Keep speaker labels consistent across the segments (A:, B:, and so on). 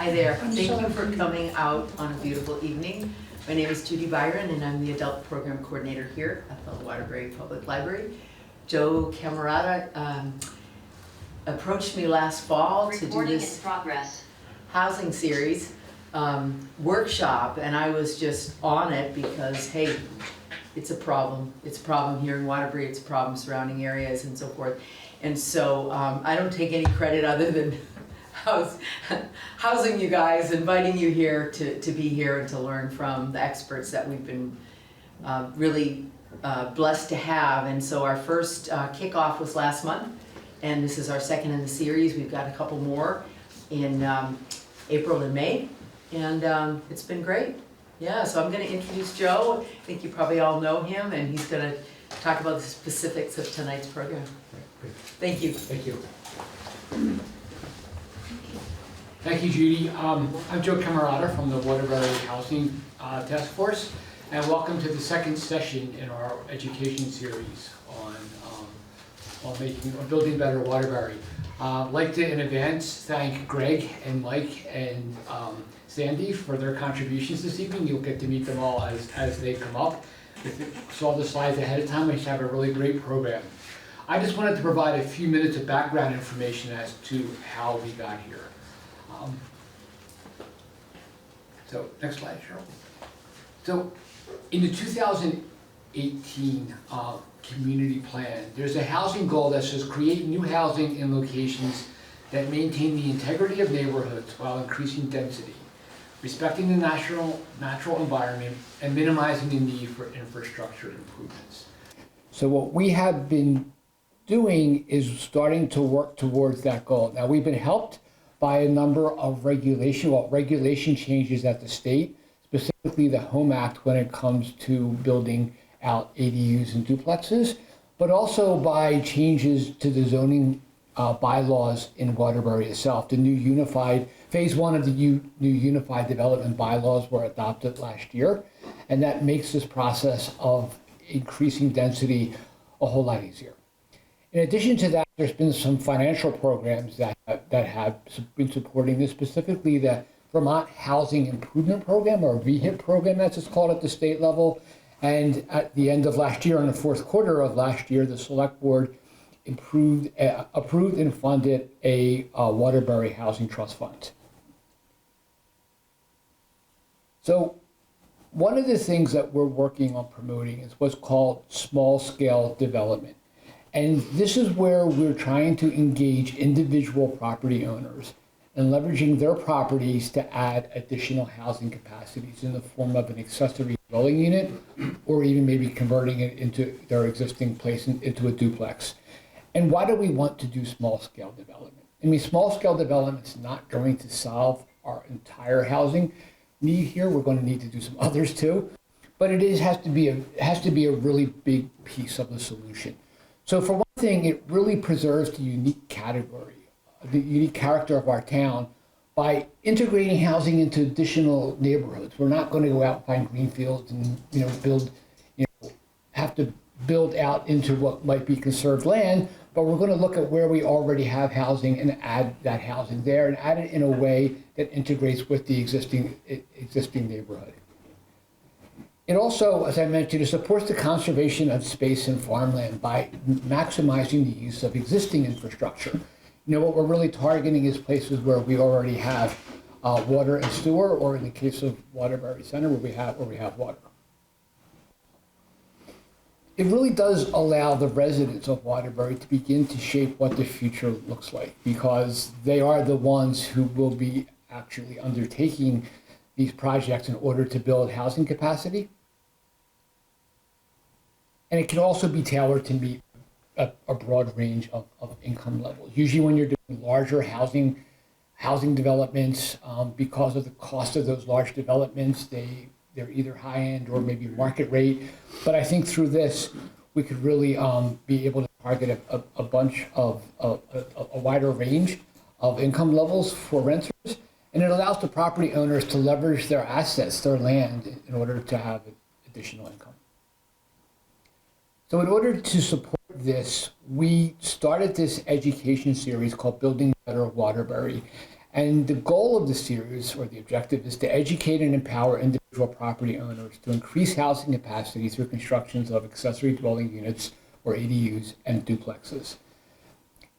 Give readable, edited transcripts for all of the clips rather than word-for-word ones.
A: Hi there, thank you for coming out on a beautiful evening. My name is Judy Byron and I'm the Adult Program Coordinator here at the Waterbury Public Library. Joe Camerata approached me last fall to do this housing series workshop, and I was just on it because, hey, it's a problem. It's a problem here in Waterbury, it's a problem surrounding areas and so forth. And so I don't take any credit other than housing you guys, inviting you here to be here and to learn from the experts that we've been really blessed to have. And so our first kickoff was last month, and this is our second in the series. We've got a couple more in April and May, and it's been great. Yeah, so I'm going to introduce Joe. I think you probably all know him, and he's going to talk about the specifics of tonight's program. Thank you.
B: Thank you. Thank you, Judy. I'm Joe Camerata from the Waterbury Housing Task Force, and welcome to the second session in our education series on building better Waterbury. I'd like to, in advance, thank Greg and Mike and Sandy for their contributions this evening. You'll get to meet them all as they come up. If you saw the slides ahead of time, we have a really great program. I just wanted to provide a few minutes of background information as to how we got here. So, next slide, Cheryl. So, in the 2018 community plan, there's a housing goal that says create new housing in locations that maintain the integrity of neighborhoods while increasing density, respecting the natural environment, and minimizing the need for infrastructure improvements. So what we have been doing is starting to work towards that goal. Now, we've been helped by a number of regulation changes at the state, specifically the Home Act when it comes to building out ADUs and duplexes, but also by changes to the zoning bylaws in Waterbury itself. The new phase one of the new unified development bylaws were adopted last year, and that makes this process of increasing density a whole lot easier. In addition to that, there's been some financial programs that have been supporting this, specifically the Vermont Housing Improvement Program, or VHIP program as it's called at the state level. And at the end of last year, in the fourth quarter of last year, the Select Board approved and funded a Waterbury Housing Trust Fund. So one of the things that we're working on promoting is what's called small-scale development. And this is where we're trying to engage individual property owners and leveraging their properties to add additional housing capacities in the form of an accessory dwelling unit, or even maybe converting it into their existing place into a duplex. And why do we want to do small-scale development? I mean, small-scale development is not going to solve our entire housing need here. We're going to need to do some others too, but it has to be a really big piece of the solution. So for one thing, it really preserves the unique character of our town by integrating housing into additional neighborhoods. We're not going to go out and find greenfields and have to build out into what might be conserved land, but we're going to look at where we already have housing and add that housing there and add it in a way that integrates with the existing neighborhood. It also, as I mentioned, it supports the conservation of space and farmland by maximizing the use of existing infrastructure. What we're really targeting is places where we already have water and sewer, or in the case of Waterbury Center, where we have water. It really does allow the residents of Waterbury to begin to shape what the future looks like, because they are the ones who will be actually undertaking these projects in order to build housing capacity. And it can also be tailored to meet a broad range of income levels. Usually when you're doing larger housing developments, because of the cost of those large developments, they're either high-end or maybe market rate. But I think through this, we could really be able to target a bunch of a wider range of income levels for renters. And it allows the property owners to leverage their assets, their land, in order to have additional income. So in order to support this, we started this education series called Building Better Waterbury. And the goal of the series, or the objective, is to educate and empower individual property owners to increase housing capacity through constructions of accessory dwelling units, or ADUs, and duplexes.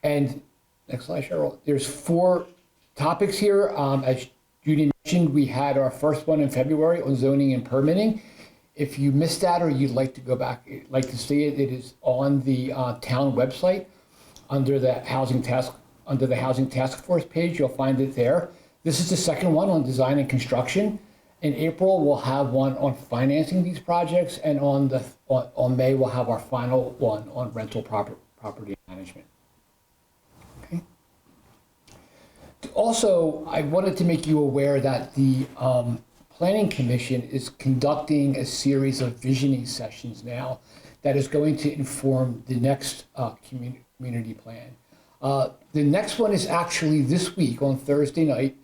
B: And next slide, Cheryl. There's 4 topics here. As Judy mentioned, we had our first one in February on zoning and permitting. If you missed that or you'd like to go back, like to see it, it is on the town website under the housing task force page. You'll find it there. This is the second one on design and construction. In April, we'll have one on financing these projects, and on May, we'll have our final one on rental property management. Okay. Also, I wanted to make you aware that the Planning Commission is conducting a series of visioning sessions now that is going to inform the next community plan. The next one is actually this week on Thursday night.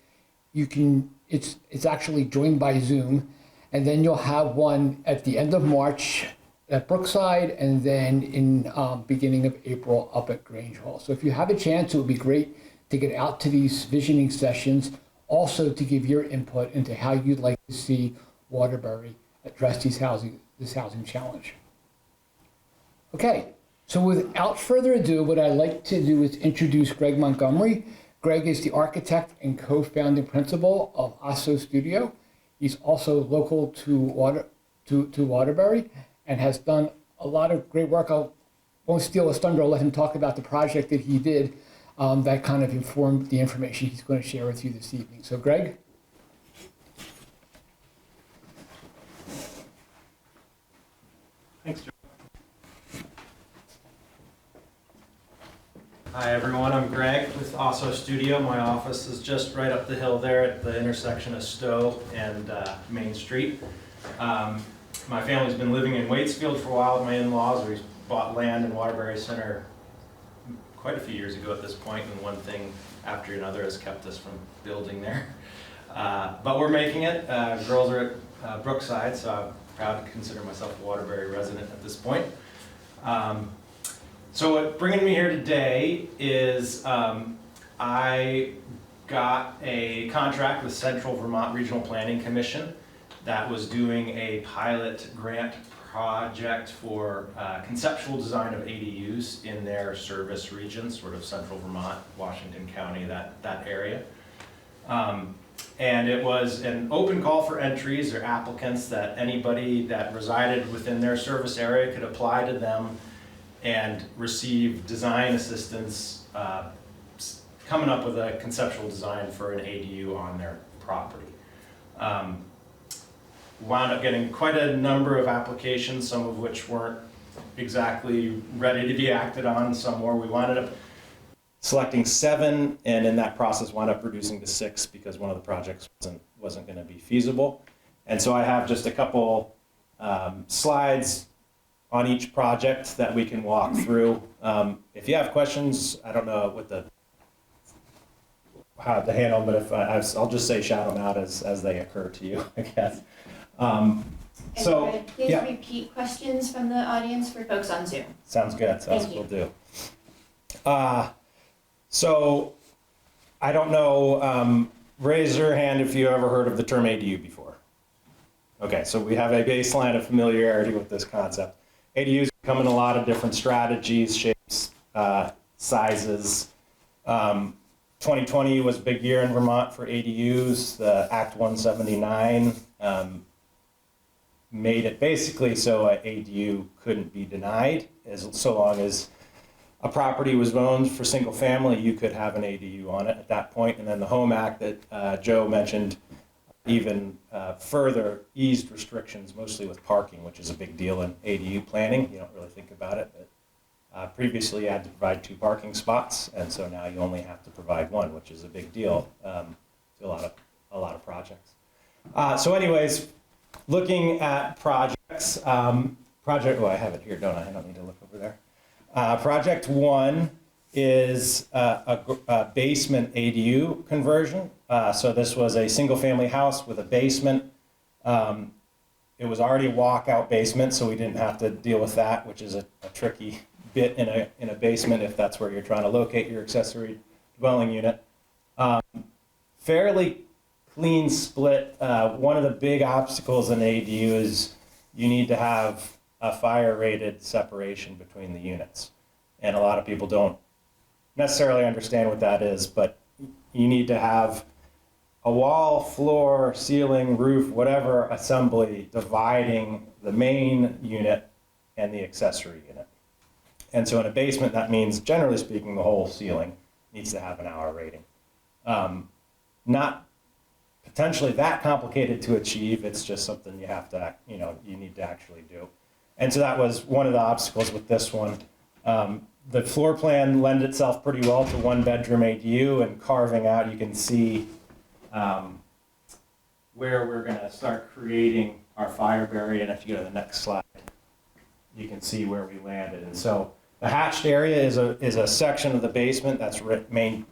B: It's actually joined by Zoom, and then you'll have one at the end of March at Brookside, and then in beginning of April up at Grange Hall. So if you have a chance, it would be great to get out to these visioning sessions, also to give your input into how you'd like to see Waterbury address this housing challenge. Okay, so without further ado, what I'd like to do is introduce Greg Montgomery. Greg is the architect and co-founding principal of ASO Studio. He's also local to Waterbury and has done a lot of great work. I won't steal his thunder. I'll let him talk about the project that he did that kind of informed the information he's going to share with you this evening. So, Greg?
C: Thanks, Joe. Hi, everyone. I'm Greg with ASO Studio. My office is just right up the hill there at the intersection of Stowe and Main Street. My family's been living in Waitsfield for a while with my in-laws. We bought land in Waterbury Center quite a few years ago at this point, and one thing after another has kept us from building there. But we're making it. Girls are at Brookside, so I'm proud to consider myself a Waterbury resident at this point. So what bringing me here today is I got a contract with Central Vermont Regional Planning Commission that was doing a pilot grant project for conceptual design of ADUs in their service region, sort of Central Vermont, Washington County, that area. And it was an open call for entries or applicants that anybody that resided within their service area could apply to them and receive design assistance coming up with a conceptual design for an ADU on their property. Wound up getting quite a number of applications, some of which weren't exactly ready to be acted on, some more. We wound up selecting 7, and in that process wound up reducing to 6 because one of the projects wasn't going to be feasible. And so I have just a couple slides on each project that we can walk through. If you have questions, I don't know what how to handle them, but if I'll just say shout them out as they occur to you, I guess.
D: So please repeat questions from the audience for folks on Zoom.
C: Sounds good. So that's what we'll do. So I don't know, raise your hand if you ever heard of the term ADU before. Okay, so we have a baseline of familiarity with this concept. ADUs come in a lot of different strategies, shapes, sizes. 2020 was a big year in Vermont for ADUs. The Act 179 made it basically so an ADU couldn't be denied, so long as a property was owned for single family, you could have an ADU on it at that point. And then the Home Act that Joe mentioned even further eased restrictions, mostly with parking, which is a big deal in ADU planning. You don't really think about it, but previously you had to provide 2 parking spots, and so now you only have to provide 1, which is a big deal to a lot of projects. So anyways, looking at projects, oh, I have it here, don't I? I don't need to look over there. Project 1 is a basement ADU conversion. So this was a single-family house with a basement. It was already a walkout basement, so we didn't have to deal with that, which is a tricky bit in a basement if that's where you're trying to locate your accessory dwelling unit. fairly clean split. One of the big obstacles in ADU is you need to have a fire rated separation between the units. And a lot of people don't necessarily understand what that is, but you need to have a wall, floor, ceiling, roof, whatever assembly dividing the main unit and the accessory unit. And so in a basement, that means, generally speaking, the whole ceiling needs to have an hour rating. Not potentially that complicated to achieve, it's just something you have to, you need to actually do. And so that was one of the obstacles with this one. The floor plan lends itself pretty well to one bedroom ADU, and carving out, you can see where we're gonna start creating our Waterbury, and if you go to the next slide, you can see where we landed. And so the hatched area is a section of the basement that's remaining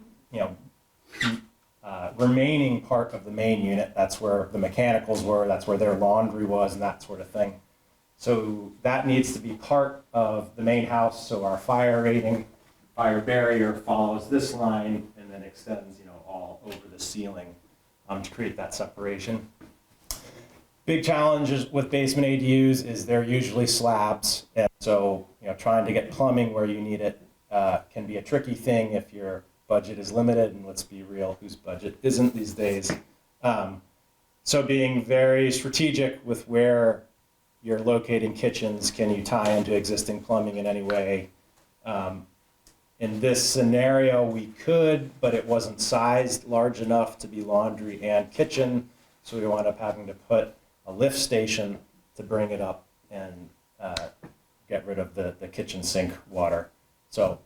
C: part of the main unit. That's where the mechanicals were, that's where their laundry was, and that sort of thing. So that needs to be part of the main house, so our fire rating, fire barrier follows this line and then extends, all over the ceiling to create that separation. Big challenges with basement ADUs is they're usually slabs, and so trying to get plumbing where you need it can be a tricky thing if your budget is limited, and let's be real, whose budget isn't these days? So being very strategic with where you're locating kitchens, can you tie into existing plumbing in any way? In this scenario, we could, but it wasn't sized large enough to be laundry and kitchen, so we wound up having to put a lift station to bring it up and get rid of the kitchen sink water. So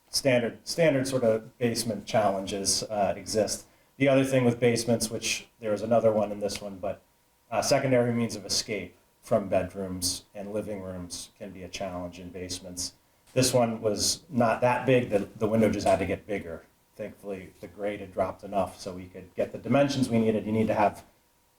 C: standard sort of basement challenges exist. The other thing with basements, which there was another one in this one, but secondary means of escape from bedrooms and living rooms can be a challenge in basements. This one was not that big, the window just had to get bigger. Thankfully, the grade had dropped enough so we could get the dimensions we needed. You need to have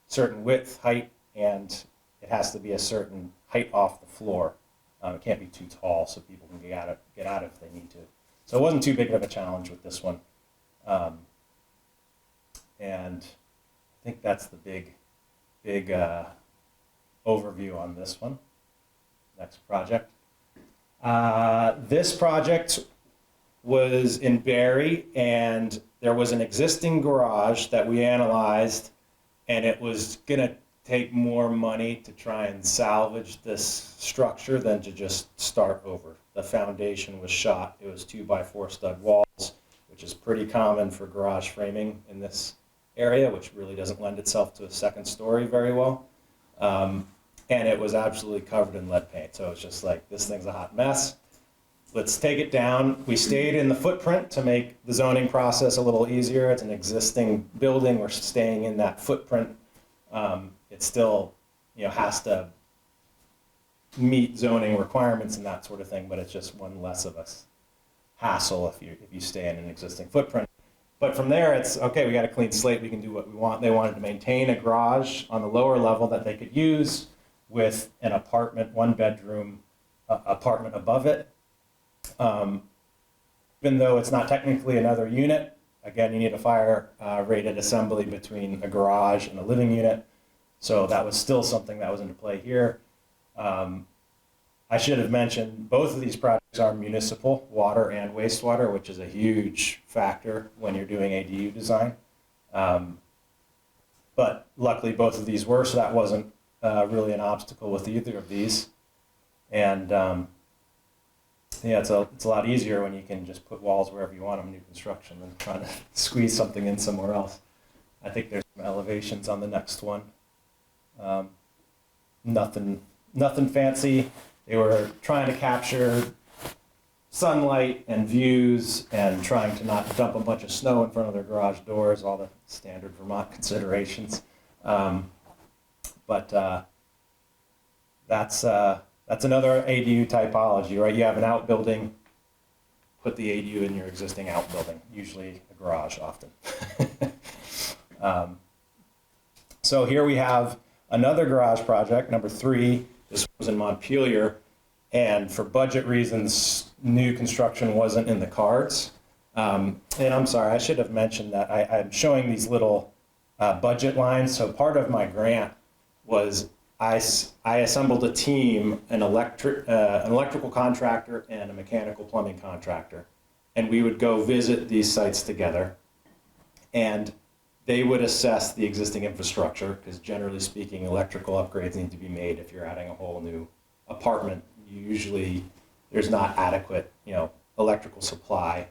C: certain width, height, and it has to be a certain height off the floor. It can't be too tall so people can get out if they need to. So it wasn't too big of a challenge with this one. And I think that's the big overview on this one. Next project. This project was in Barry, and there was an existing garage that we analyzed, and it was gonna take more money to try and salvage this structure than to just start over. The foundation was shot. It was 2x4 stud walls, which is pretty common for garage framing in this area, which really doesn't lend itself to a second story very well. And it was absolutely covered in lead paint. So it's just like, this thing's a hot mess. Let's take it down. We stayed in the footprint to make the zoning process a little easier. It's an existing building. We're staying in that footprint. It still, has to meet zoning requirements and that sort of thing, but it's just one less of a hassle if you stay in an existing footprint. But from there, it's okay, we got a clean slate, we can do what we want. They wanted to maintain a garage on the lower level that they could use with an apartment, one bedroom apartment above it. Even though it's not technically another unit, again, you need a fire rated assembly between a garage and a living unit. So that was still something that was into play here. I should have mentioned both of these projects are municipal, water and wastewater, which is a huge factor when you're doing ADU design. But luckily both of these were, so that wasn't really an obstacle with either of these. And yeah, it's a lot easier when you can just put walls wherever you want them, new construction, than trying to squeeze something in somewhere else. I think there's some elevations on the next one. Nothing fancy. They were trying to capture sunlight and views and trying to not dump a bunch of snow in front of their garage doors, all the standard Vermont considerations. But that's another ADU typology, right? You have an outbuilding, put the ADU in your existing outbuilding, usually a garage often. So here we have another garage project, number 3. This was in Montpelier, and for budget reasons, new construction wasn't in the cards. And I'm sorry, I should have mentioned that I'm showing these little budget lines. So part of my grant was I assembled a team, an electrical contractor and a mechanical plumbing contractor. And we would go visit these sites together. And they would assess the existing infrastructure, because generally speaking, electrical upgrades need to be made if you're adding a whole new apartment. Usually there's not adequate, electrical supply.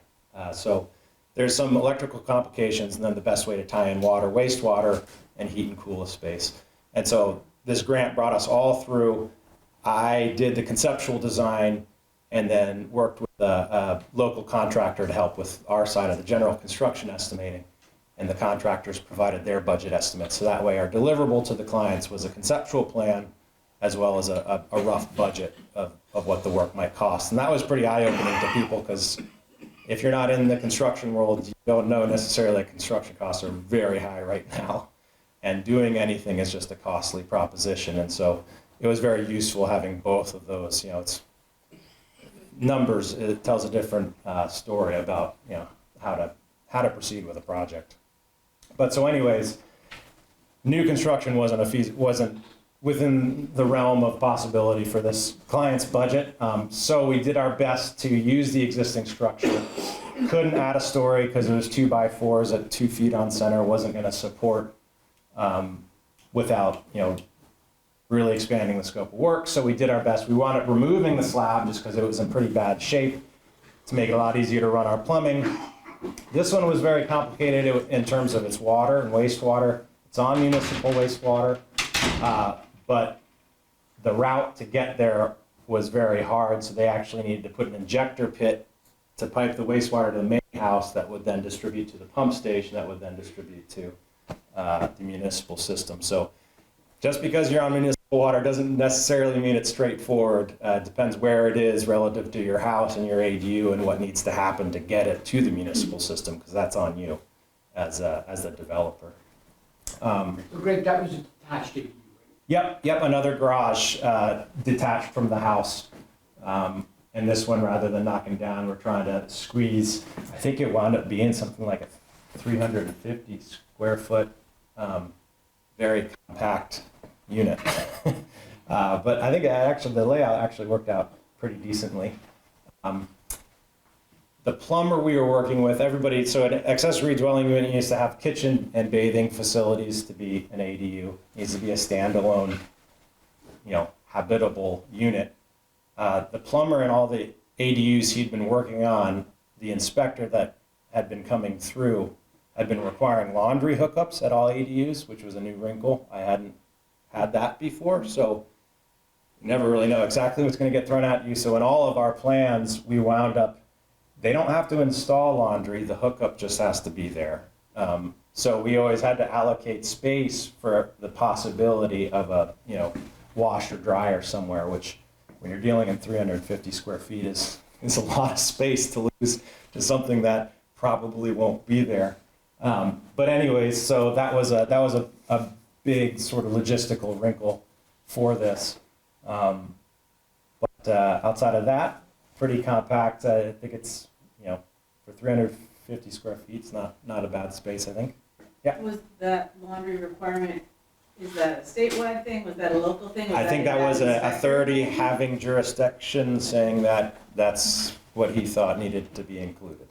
C: So there's some electrical complications, and then the best way to tie in water, wastewater, and heat and cool a space. And so this grant brought us all through. I did the conceptual design and then worked with a local contractor to help with our side of the general construction estimating. And the contractors provided their budget estimates. So that way our deliverable to the clients was a conceptual plan as well as a rough budget of what the work might cost. And that was pretty eye-opening to people, because if you're not in the construction world, you don't know necessarily that construction costs are very high right now. And doing anything is just a costly proposition. And so it was very useful having both of those. It's numbers, it tells a different story about how to proceed with a project. But so anyways, new construction wasn't within the realm of possibility for this client's budget. So we did our best to use the existing structure. Couldn't add a story because it was 2x4s at 2 feet on center, wasn't going to support without really expanding the scope of work. So we did our best. We wound up removing the slab just because it was in pretty bad shape to make it a lot easier to run our plumbing. This one was very complicated in terms of its water and wastewater. It's on municipal wastewater, but the route to get there was very hard, so they actually needed to put an injector pit to pipe the wastewater to the main house that would then distribute to the pump station that would then distribute to the municipal system. So just because you're on municipal water doesn't necessarily mean it's straightforward. It depends where it is relative to your house and your ADU and what needs to happen to get it to the municipal system, because that's on you as the developer.
B: So Greg, that was attached to you, right?
C: Yep, another garage detached from the house. And this one, rather than knocking down, we're trying to squeeze. I think it wound up being something like a 350 square foot, very compact unit. But I think the layout actually worked out pretty decently. The plumber we were working with, so an accessory dwelling unit needs to have kitchen and bathing facilities to be an ADU. It needs to be a standalone, habitable unit. The plumber and all the ADUs he'd been working on, the inspector that had been coming through had been requiring laundry hookups at all ADUs, which was a new wrinkle. I hadn't had that before, so you never really know exactly what's going to get thrown at you. So in all of our plans, we wound up, they don't have to install laundry, the hookup just has to be there. So we always had to allocate space for the possibility of a wash or dryer somewhere, which when you're dealing in 350 square feet is a lot of space to lose to something that probably won't be there. But anyways, so that was a big sort of logistical wrinkle for this. But outside of that, pretty compact. I think it's, for 350 square feet, it's not a bad space, I think. Yeah.
E: Was that laundry requirement, is that a statewide thing? Was that a local thing?
C: I think that was a 30 having jurisdiction saying that that's what he thought needed to be included.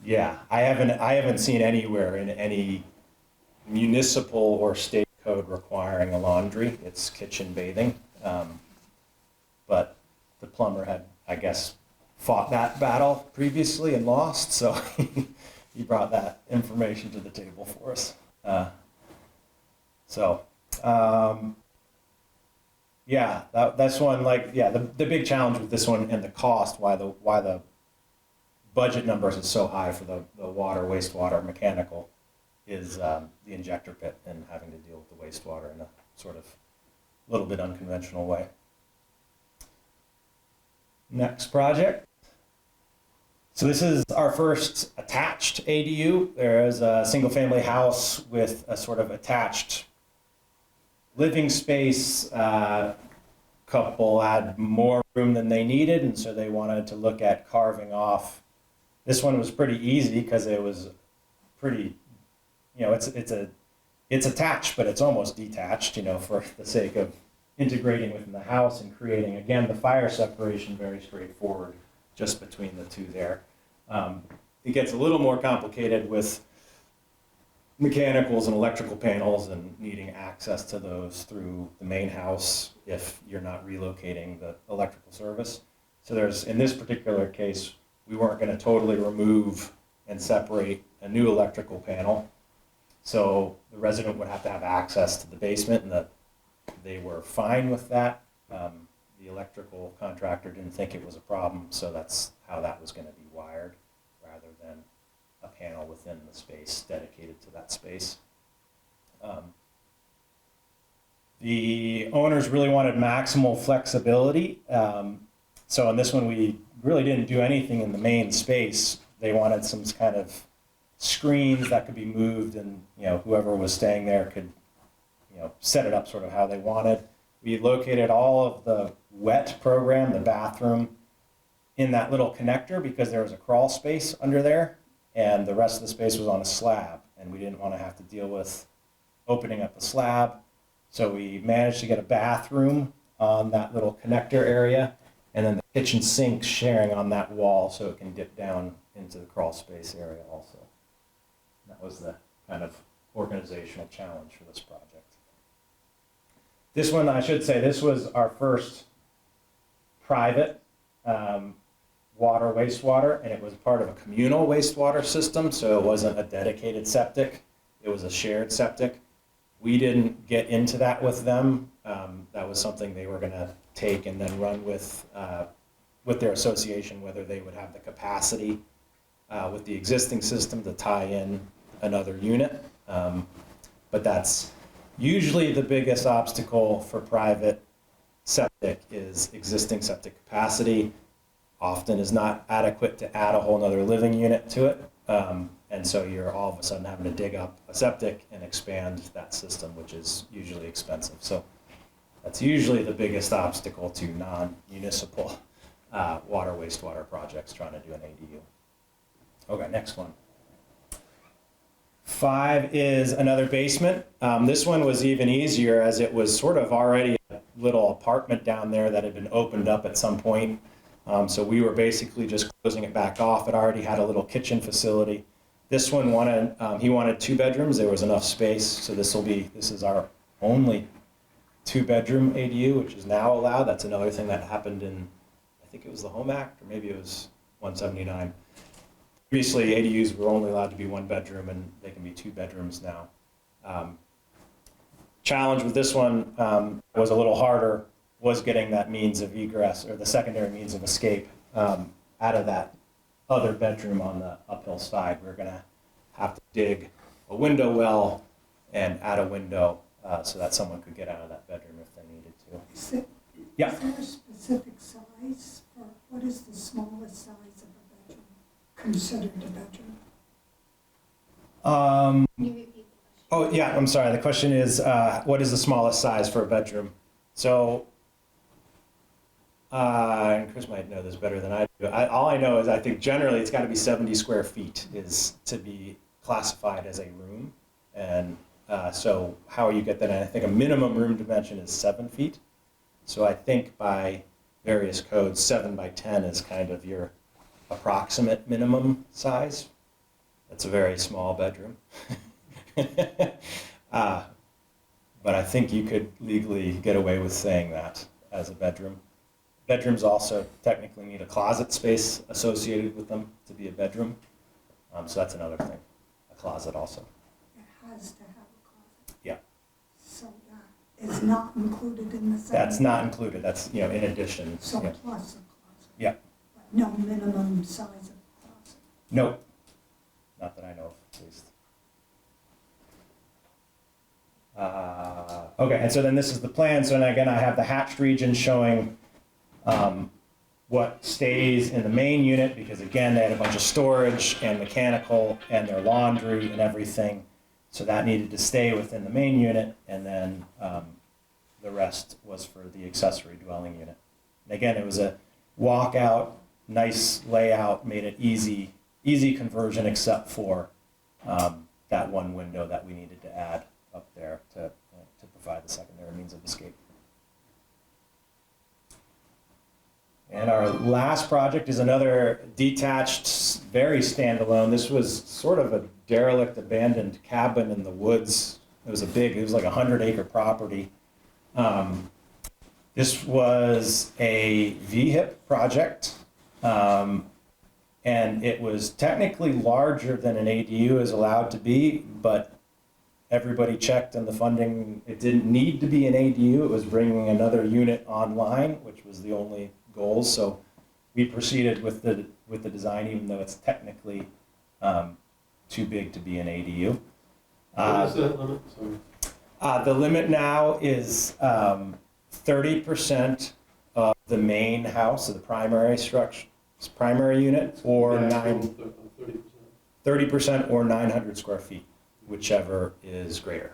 C: Yeah, I haven't seen anywhere in any municipal or state code requiring a laundry. It's kitchen bathing. But the plumber had, I guess, fought that battle previously and lost, so he brought that information to the table for us. Yeah, that's one, the big challenge with this one and the cost, why the budget numbers is so high for the water, wastewater, mechanical, is the injector pit and having to deal with the wastewater in a sort of little bit unconventional way. Next project. So this is our first attached ADU. There is a single family house with a sort of attached living space, couple had more room than they needed, and so they wanted to look at carving off. This one was pretty easy because it was pretty, it's attached, but it's almost detached, for the sake of integrating within the house and creating, again, the fire separation very straightforward just between the two there. It gets a little more complicated with mechanicals and electrical panels and needing access to those through the main house if you're not relocating the electrical service. So in this particular case, we weren't going to totally remove and separate a new electrical panel. So the resident would have to have access to the basement, and they were fine with that. The electrical contractor didn't think it was a problem, so that's how that was going to be wired, rather than a panel within the space dedicated to that space. The owners really wanted maximal flexibility. So in this one, we really didn't do anything in the main space. They wanted some kind of screens that could be moved, and whoever was staying there could set it up sort of how they wanted. We located all of the wet program, the bathroom, in that little connector because there was a crawl space under there, and the rest of the space was on a slab, and we didn't want to have to deal with opening up the slab. So we managed to get a bathroom on that little connector area, and then the kitchen sink sharing on that wall so it can dip down into the crawl space area also. That was the kind of organizational challenge for this project. This one, I should say, this was our first private water, wastewater, and it was part of a communal wastewater system, so it wasn't a dedicated septic. It was a shared septic. We didn't get into that with them. That was something they were going to take and then run with their association, whether they would have the capacity with the existing system to tie in another unit. But that's usually the biggest obstacle for private septic is existing septic capacity. Often is not adequate to add a whole nother living unit to it. And so you're all of a sudden having to dig up a septic and expand that system, which is usually expensive. So that's usually the biggest obstacle to non-municipal water, wastewater projects trying to do an ADU. Okay, next one. 5 is another basement. This one was even easier as it was sort of already a little apartment down there that had been opened up at some point. So we were basically just closing it back off. It already had a little kitchen facility. This one he wanted 2 bedrooms. There was enough space. So this is our only 2-bedroom ADU, which is now allowed. That's another thing that happened in, I think it was the Home Act, or maybe it was 179. Previously, ADUs were only allowed to be 1 bedroom, and they can be 2 bedrooms now. Challenge with this one was a little harder, was getting that means of egress, or the secondary means of escape, out of that other bedroom on the uphill side. We're going to have to dig a window well and add a window so that someone could get out of that bedroom if they needed to. Yeah.
F: Is there a specific size, or what is the smallest size of a bedroom considered a bedroom?
D: Can you repeat the question?
C: Oh, yeah, I'm sorry. The question is, what is the smallest size for a bedroom? So, and Chris might know this better than I do. All I know is I think generally it's got to be 70 square feet is to be classified as a room. And so how you get that? And I think a minimum room dimension is 7 feet. So I think by various codes, 7 by 10 is kind of your approximate minimum size. That's a very small bedroom. But I think you could legally get away with saying that as a bedroom. Bedrooms also technically need a closet space associated with them to be a bedroom. So that's another thing, a closet also.
F: It has to have a closet.
C: Yeah.
F: So that is not included in the.
C: That's not included, that's, in addition.
F: So
C: Yeah.
F: plus a closet.
C: Yeah.
F: But no minimum size of a closet.
C: Nope, not that I know of, at least. Okay, and so then this is the plan. So then again, I have the hatched region showing what stays in the main unit, because again, they had a bunch of storage and mechanical and their laundry and everything. So that needed to stay within the main unit, and then the rest was for the accessory dwelling unit. And again, it was a walkout, nice layout, made it easy conversion except for that one window that we needed to add up there to provide the secondary means of escape. And our last project is another detached, very standalone. This was sort of a derelict, abandoned cabin in the woods. It was like a 100-acre property. This was a VHIP project, and it was technically larger than an ADU is allowed to be, but everybody checked and the funding, it didn't need to be an ADU. It was bringing another unit online, which was the only goals. So we proceeded with the design, even though it's technically too big to be an ADU.
G: What is that limit? Sorry.
C: The limit now is 30% of the main house, of the primary structure, primary unit, or
G: The actual 30%.
C: 30% or 900 square feet, whichever is greater.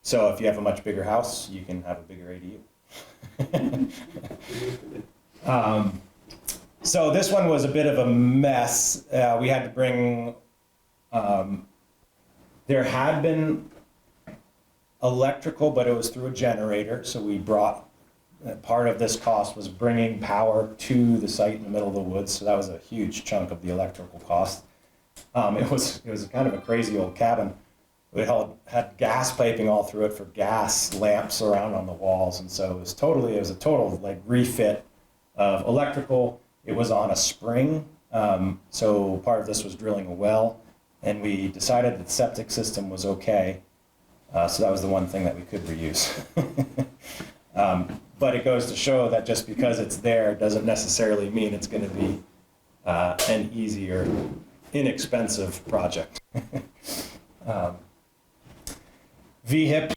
C: So if you have a much bigger house, you can have a bigger ADU. So this one was a bit of a mess. We had to bring, there had been electrical, but it was through a generator. So we brought, part of this cost was bringing power to the site in the middle of the woods. So that was a huge chunk of the electrical cost. It was kind of a crazy old cabin. We had gas piping all through it for gas lamps around on the walls. And so it was a total like refit of electrical. It was on a spring. So part of this was drilling a well, and we decided that the septic system was okay. So that was the one thing that we could reuse. But it goes to show that just because it's there doesn't necessarily mean it's going to be an easy or inexpensive project. VHIP,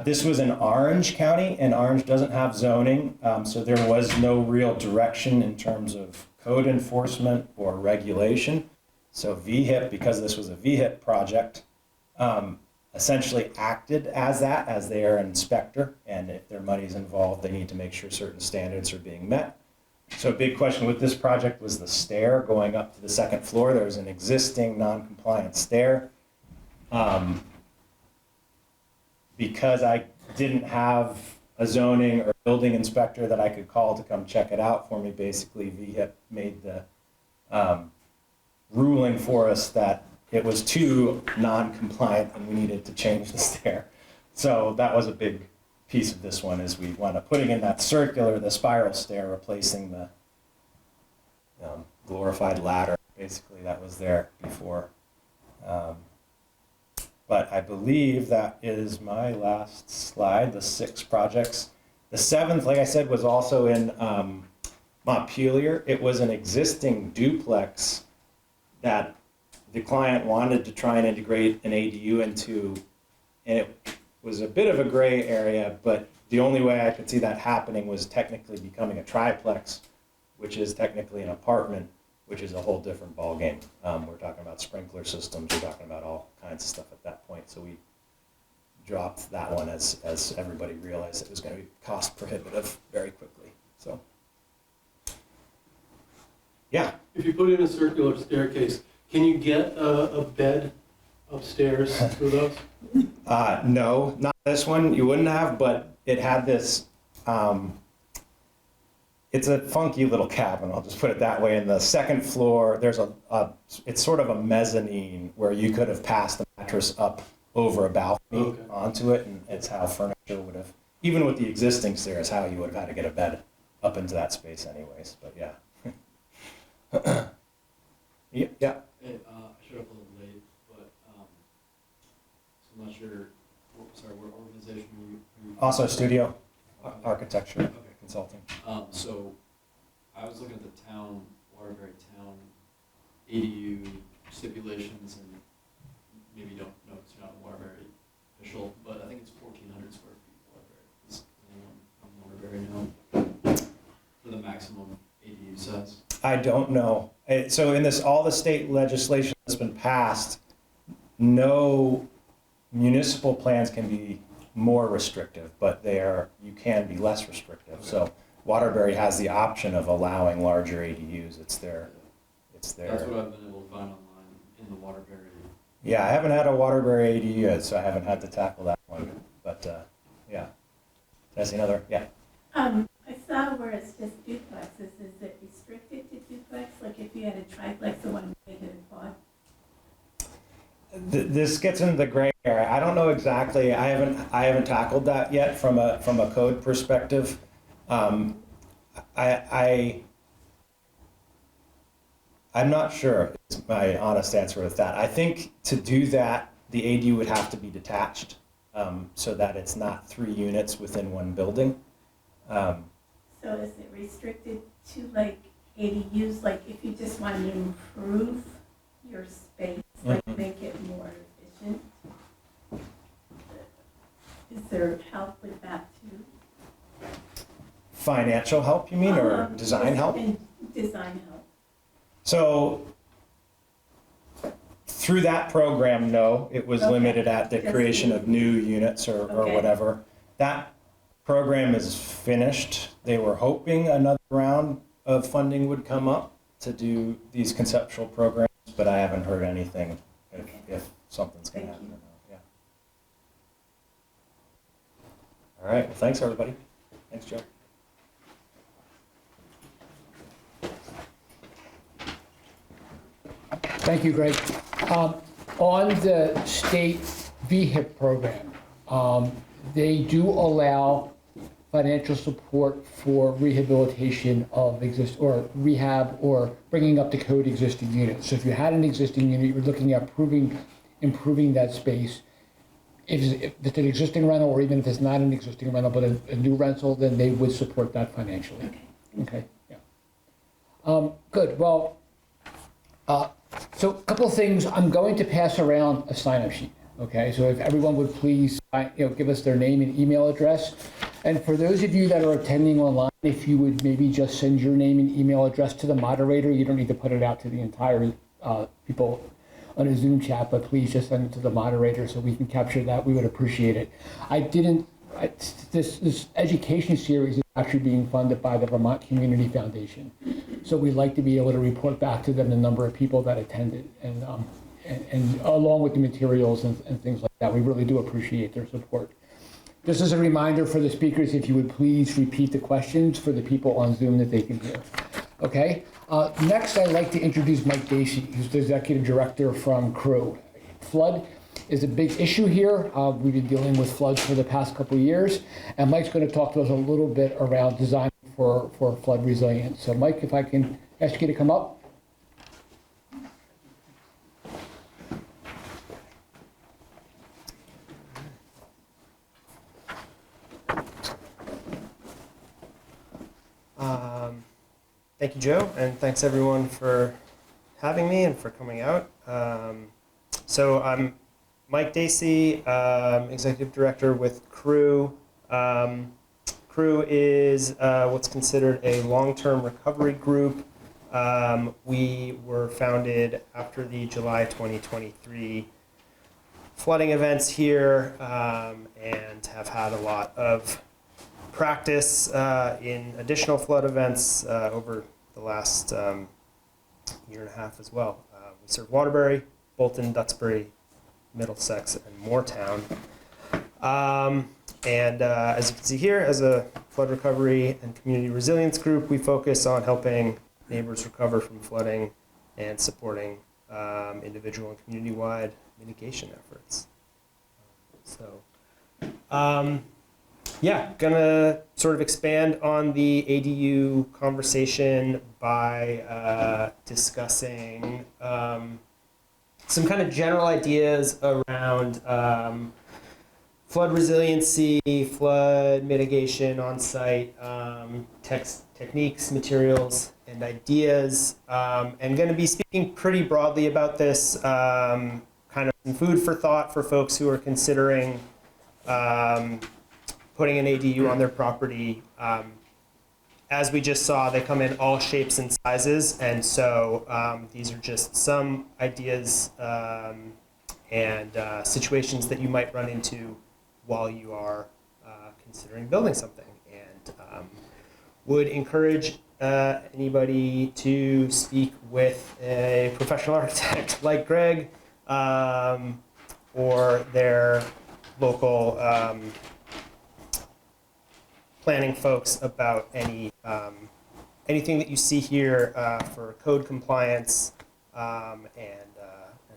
C: this was in Orange County, and Orange doesn't have zoning, so there was no real direction in terms of code enforcement or regulation. So VHIP, because this was a VHIP project, essentially acted as that, as their inspector, and if their money's involved, they need to make sure certain standards are being met. So a big question with this project was the stair going up to the second floor. There was an existing non-compliant stair. Because I didn't have a zoning or building inspector that I could call to come check it out for me, basically VHIP made the ruling for us that it was too non-compliant and we needed to change the stair. So that was a big piece of this one, is we wound up putting in that the spiral stair, replacing the glorified ladder, basically, that was there before. But I believe that is my last slide, the 6 projects. The 7th, like I said, was also in Montpelier. It was an existing duplex that the client wanted to try and integrate an ADU into, and it was a bit of a gray area, but the only way I could see that happening was technically becoming a triplex, which is technically an apartment, which is a whole different ballgame. We're talking about sprinkler systems, we're talking about all kinds of stuff at that point. So we dropped that one as everybody realized it was going to be cost prohibitive very quickly. So, yeah.
G: If you put in a circular staircase, can you get a bed upstairs through those?
C: No, not this one. You wouldn't have, but it had this. It's a funky little cabin, I'll just put it that way. In the second floor, there's it's sort of a mezzanine where you could have passed the mattress up over a balcony onto it, and it's how furniture would have, even with the existing stairs, how you would have had to get a bed up into that space anyways, but yeah. Yeah.
H: Hey, I showed up a little late, but, so I'm not sure, sorry, what organization are you?
C: Also studio, architecture.
H: Okay.
C: Consulting.
H: So I was looking at the town, Waterbury town ADU stipulations, and maybe you don't know because you're not a Waterbury official, but I think it's 1,400 square feet, Waterbury. Does anyone from Waterbury know for the maximum ADU size?
C: I don't know. So in this, all the state legislation that's been passed, no municipal plans can be more restrictive, but you can be less restrictive. So Waterbury has the option of allowing larger ADUs. It's their.
H: That's what I've been able to find online in the Waterbury.
C: Yeah, I haven't had a Waterbury ADU yet, so I haven't had to tackle that one. But yeah, did I see another? Yeah.
I: I saw where it's just duplexes. Is it restricted to duplex? Like if you had a triplex, the one we had bought?
C: This gets into the gray area. I don't know exactly. I haven't tackled that yet from a code perspective. I'm not sure. Is my honest answer with that. I think to do that, the ADU would have to be detached, so that it's not 3 units within one building.
I: So is it restricted to like ADUs? Like if you just want to improve your space, like make it more efficient? Is there help with that too?
C: Financial help, you mean, or design help?
I: Design help.
C: So through that program, no, it was
I: Okay.
C: limited at the
I: Just
C: creation
I: the-
C: of new units or
I: Okay.
C: whatever. That program is finished. They were hoping another round of funding would come up to do these conceptual programs, but I haven't heard anything if something's gonna
I: Thank
C: happen
I: you.
C: or not. Yeah. All right, well, thanks, everybody. Thanks, Joe.
B: Thank you, Greg. On the state VHIP program, they do allow financial support for rehabilitation of or rehab or bringing up to code existing units. So if you had an existing unit, you're looking at improving that space. If it's an existing rental, or even if it's not an existing rental, but a new rental, then they would support that financially. Okay, yeah. Good, well, so a couple of things. I'm going to pass around a sign-up sheet, okay? So if everyone would please, give us their name and email address. And for those of you that are attending online, if you would maybe just send your name and email address to the moderator. You don't need to put it out to the entire people on a Zoom chat, but please just send it to the moderator so we can capture that. We would appreciate it. This education series is actually being funded by the Vermont Community Foundation. So we'd like to be able to report back to them the number of people that attended and along with the materials and things like that. We really do appreciate their support. This is a reminder for the speakers, if you would please repeat the questions for the people on Zoom that they can hear. Okay, next I'd like to introduce Mike Dacey, who's the Executive Director from CREW. Flood is a big issue here. We've been dealing with floods for the past couple of years, and Mike's going to talk to us a little bit around design for flood resilience. So Mike, if I can ask you to come up.
J: Thank you, Joe, and thanks everyone for having me and for coming out. So I'm Mike Dacey, Executive Director with CREW. CREW is what's considered a long-term recovery group. We were founded after the July 2023 flooding events here and have had a lot of practice in additional flood events over the last year and a half as well. We serve Waterbury, Bolton, Duxbury, Middlesex, and Moortown. And as you can see here, as a flood recovery and community resilience group, we focus on helping neighbors recover from flooding and supporting individual and community-wide mitigation efforts. Yeah, gonna sort of expand on the ADU conversation by discussing some kind of general ideas around flood resiliency, flood mitigation on site, techniques, materials, and ideas. I'm going to be speaking pretty broadly about this, kind of some food for thought for folks who are considering putting an ADU on their property. As we just saw, they come in all shapes and sizes, and so these are just some ideas and situations that you might run into while you are considering building something. And would encourage anybody to speak with a professional architect like Greg or their local planning folks about anything that you see here for code compliance and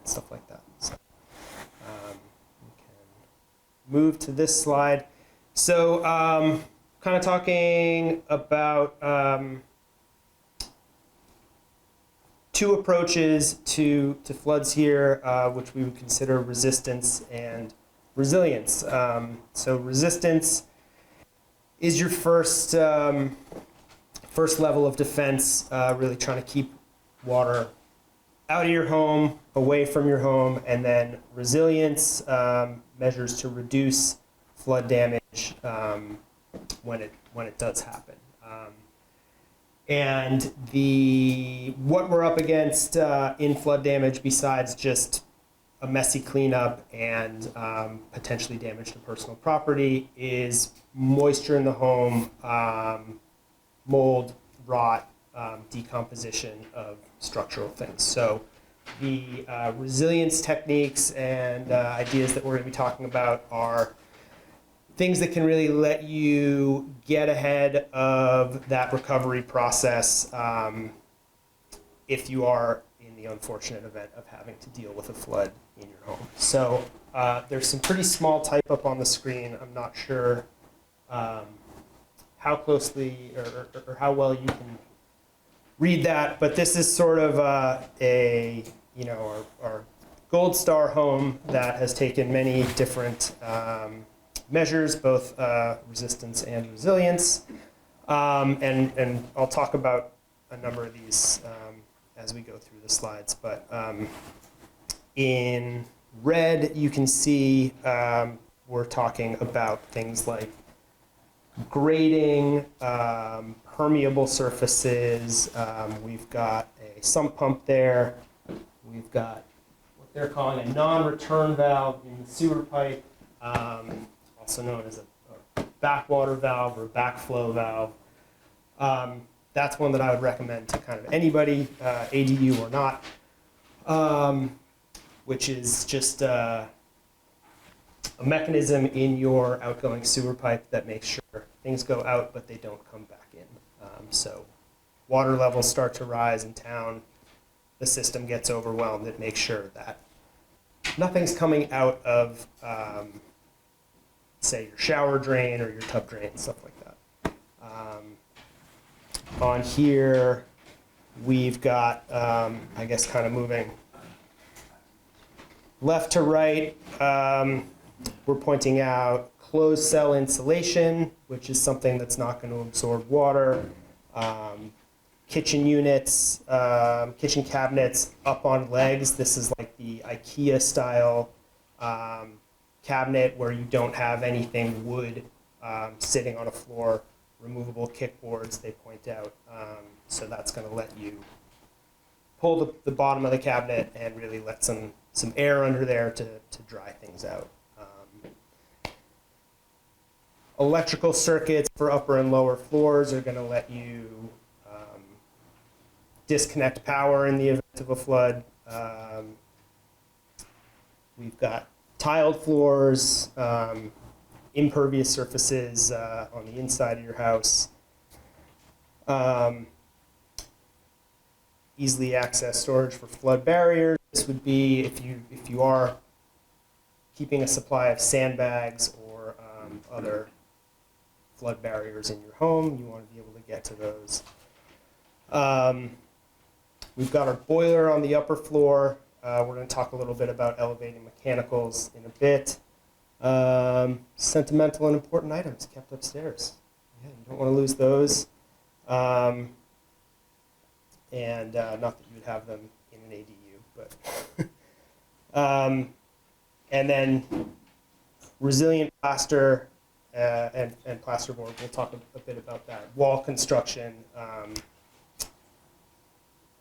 J: stuff like that. So, we can move to this slide. So, kind of talking about two approaches to floods here, which we would consider resistance and resilience. So resistance is your first level of defense, really trying to keep water out of your home, away from your home, and then resilience measures to reduce flood damage when it does happen. And what we're up against in flood damage, besides just a messy cleanup and potentially damage to personal property, is moisture in the home, mold, rot, decomposition of structural things. So the resilience techniques and ideas that we're going to be talking about are things that can really let you get ahead of that recovery process if you are in the unfortunate event of having to deal with a flood in your home. So there's some pretty small type up on the screen. I'm not sure how closely or how well you can read that, but this is sort of our Gold Star home that has taken many different measures, both resistance and resilience, and I'll talk about a number of these as we go through the slides. But in red, you can see we're talking about things like grading, permeable surfaces. We've got a sump pump there. We've got what they're calling a non-return valve in the sewer pipe, also known as a backwater valve or backflow valve. That's one that I would recommend to kind of anybody, ADU or not, which is just a mechanism in your outgoing sewer pipe that makes sure things go out but they don't come back in. So water levels start to rise in town, the system gets overwhelmed. It makes sure that nothing's coming out of, say, your shower drain or your tub drain, stuff like that. On here, we've got, I guess, kind of moving left to right, we're pointing out closed cell insulation, which is something that's not going to absorb water. Kitchen units, kitchen cabinets up on legs. This is like the IKEA style cabinet where you don't have anything wood sitting on a floor. Removable kickboards, they point out. So that's going to let you pull the bottom of the cabinet and really let some air under there to dry things out. Electrical circuits for upper and lower floors are going to let you disconnect power in the event of a flood. We've got tiled floors, impervious surfaces on the inside of your house. Easily accessed storage for flood barriers. This would be if you are keeping a supply of sandbags or other flood barriers in your home, you want to be able to get to those. We've got our boiler on the upper floor. We're going to talk a little bit about elevating mechanicals in a bit. Sentimental and important items kept upstairs. Yeah, you don't want to lose those. And not that you would have them in an ADU, but and then resilient plaster and plasterboard. We'll talk a bit about that. Wall construction.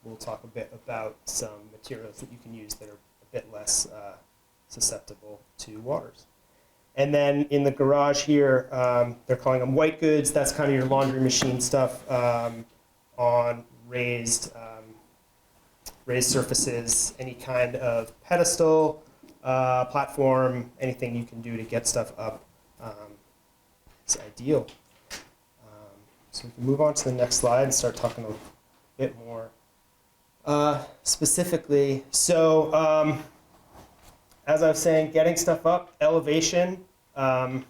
J: We'll talk a bit about some materials that you can use that are a bit less susceptible to waters. And then in the garage here, they're calling them white goods. That's kind of your laundry machine stuff on raised surfaces, any kind of pedestal, platform, anything you can do to get stuff up is ideal. So we can move on to the next slide and start talking a bit more specifically. So as I was saying, getting stuff up, elevation. If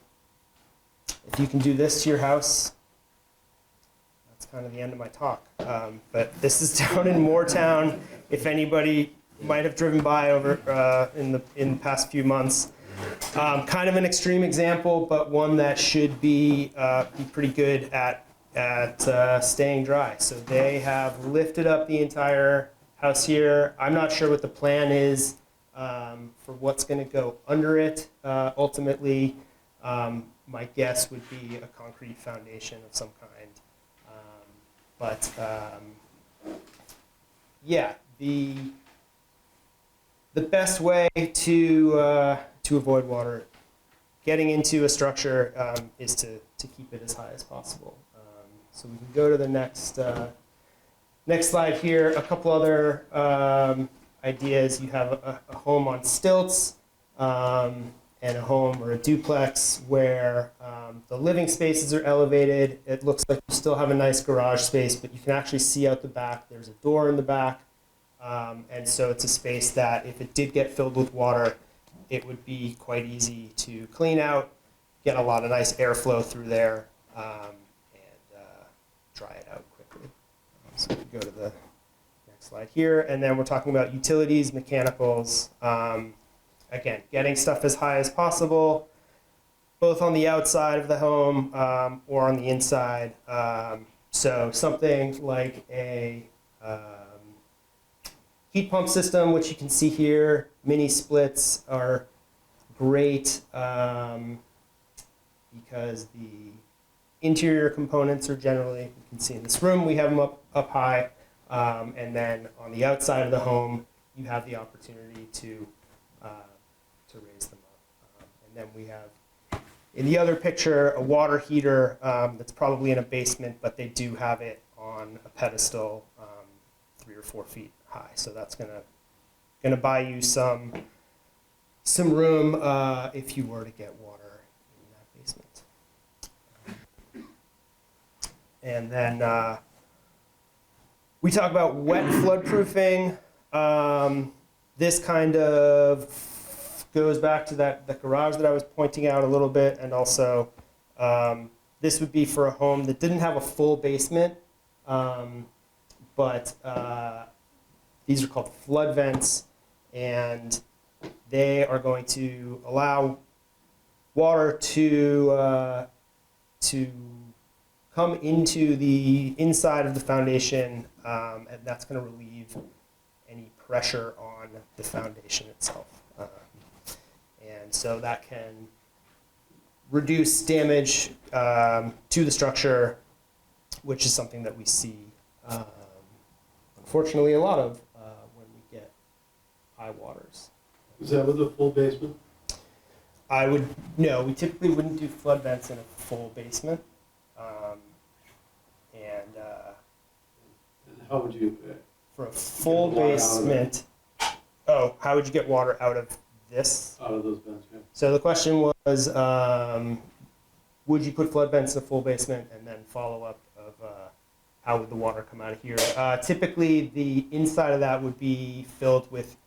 J: you can do this to your house, that's kind of the end of my talk. But this is down in Moortown. If anybody might have driven by over in the past few months, kind of an extreme example, but one that should be pretty good at staying dry. So they have lifted up the entire house here. I'm not sure what the plan is for what's going to go under it. Ultimately, my guess would be a concrete foundation of some kind. Yeah, the best way to avoid water getting into a structure is to keep it as high as possible. So we can go to the next slide here. A couple other ideas. You have a home on stilts and a home or a duplex where the living spaces are elevated. It looks like you still have a nice garage space, but you can actually see out the back. There's a door in the back. And so it's a space that if it did get filled with water, it would be quite easy to clean out, get a lot of nice airflow through there, and dry it out quickly. So we can go to the next slide here, and then we're talking about utilities, mechanicals. Again, getting stuff as high as possible, both on the outside of the home or on the inside. So something like a heat pump system, which you can see here. Mini splits are great because the interior components are generally, you can see in this room, we have them up high. And then on the outside of the home, you have the opportunity to raise them up. And then we have, in the other picture, a water heater that's probably in a basement, but they do have it on a pedestal 3 or 4 feet high. So that's gonna buy you some room if you were to get water in that basement. And then we talk about wet floodproofing. This kind of goes back to that garage that I was pointing out a little bit, and also this would be for a home that didn't have a full basement, but these are called flood vents, and they are going to allow water to come into the inside of the foundation, and that's going to relieve any pressure on the foundation itself. And so that can reduce damage to the structure, which is something that we see, unfortunately, a lot of when we get high waters.
G: Is that with a full basement?
J: No, we typically wouldn't do flood vents in a full basement.
G: And how would you?
J: For a full
G: Get water out of
J: basement, how would you get water out of this?
G: Out of those vents, yeah.
J: So the question was, would you put flood vents in a full basement, and then follow up of how would the water come out of here? Typically, the inside of that would be filled with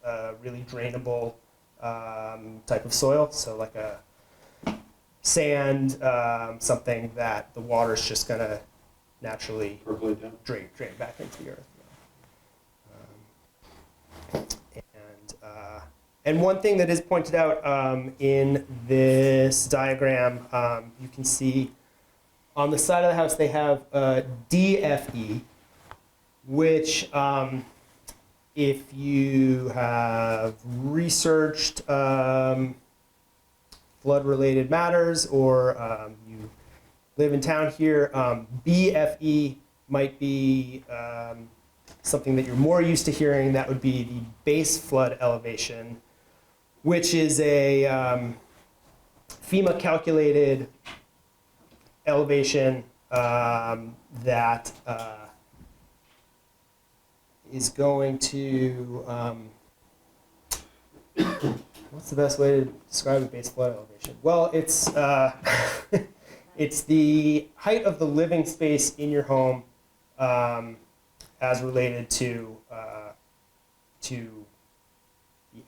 J: really drainable type of soil, so like a sand, something that the water is just going to naturally
G: Percolate down.
J: drain back into the earth. And one thing that is pointed out in this diagram, you can see on the side of the house they have DFE, which if you have researched flood-related matters or you live in town here, BFE might be something that you're more used to hearing. That would be the base flood elevation, which is a FEMA calculated elevation that is going to, what's the best way to describe a base flood elevation? Well, it's it's the height of the living space in your home as related to the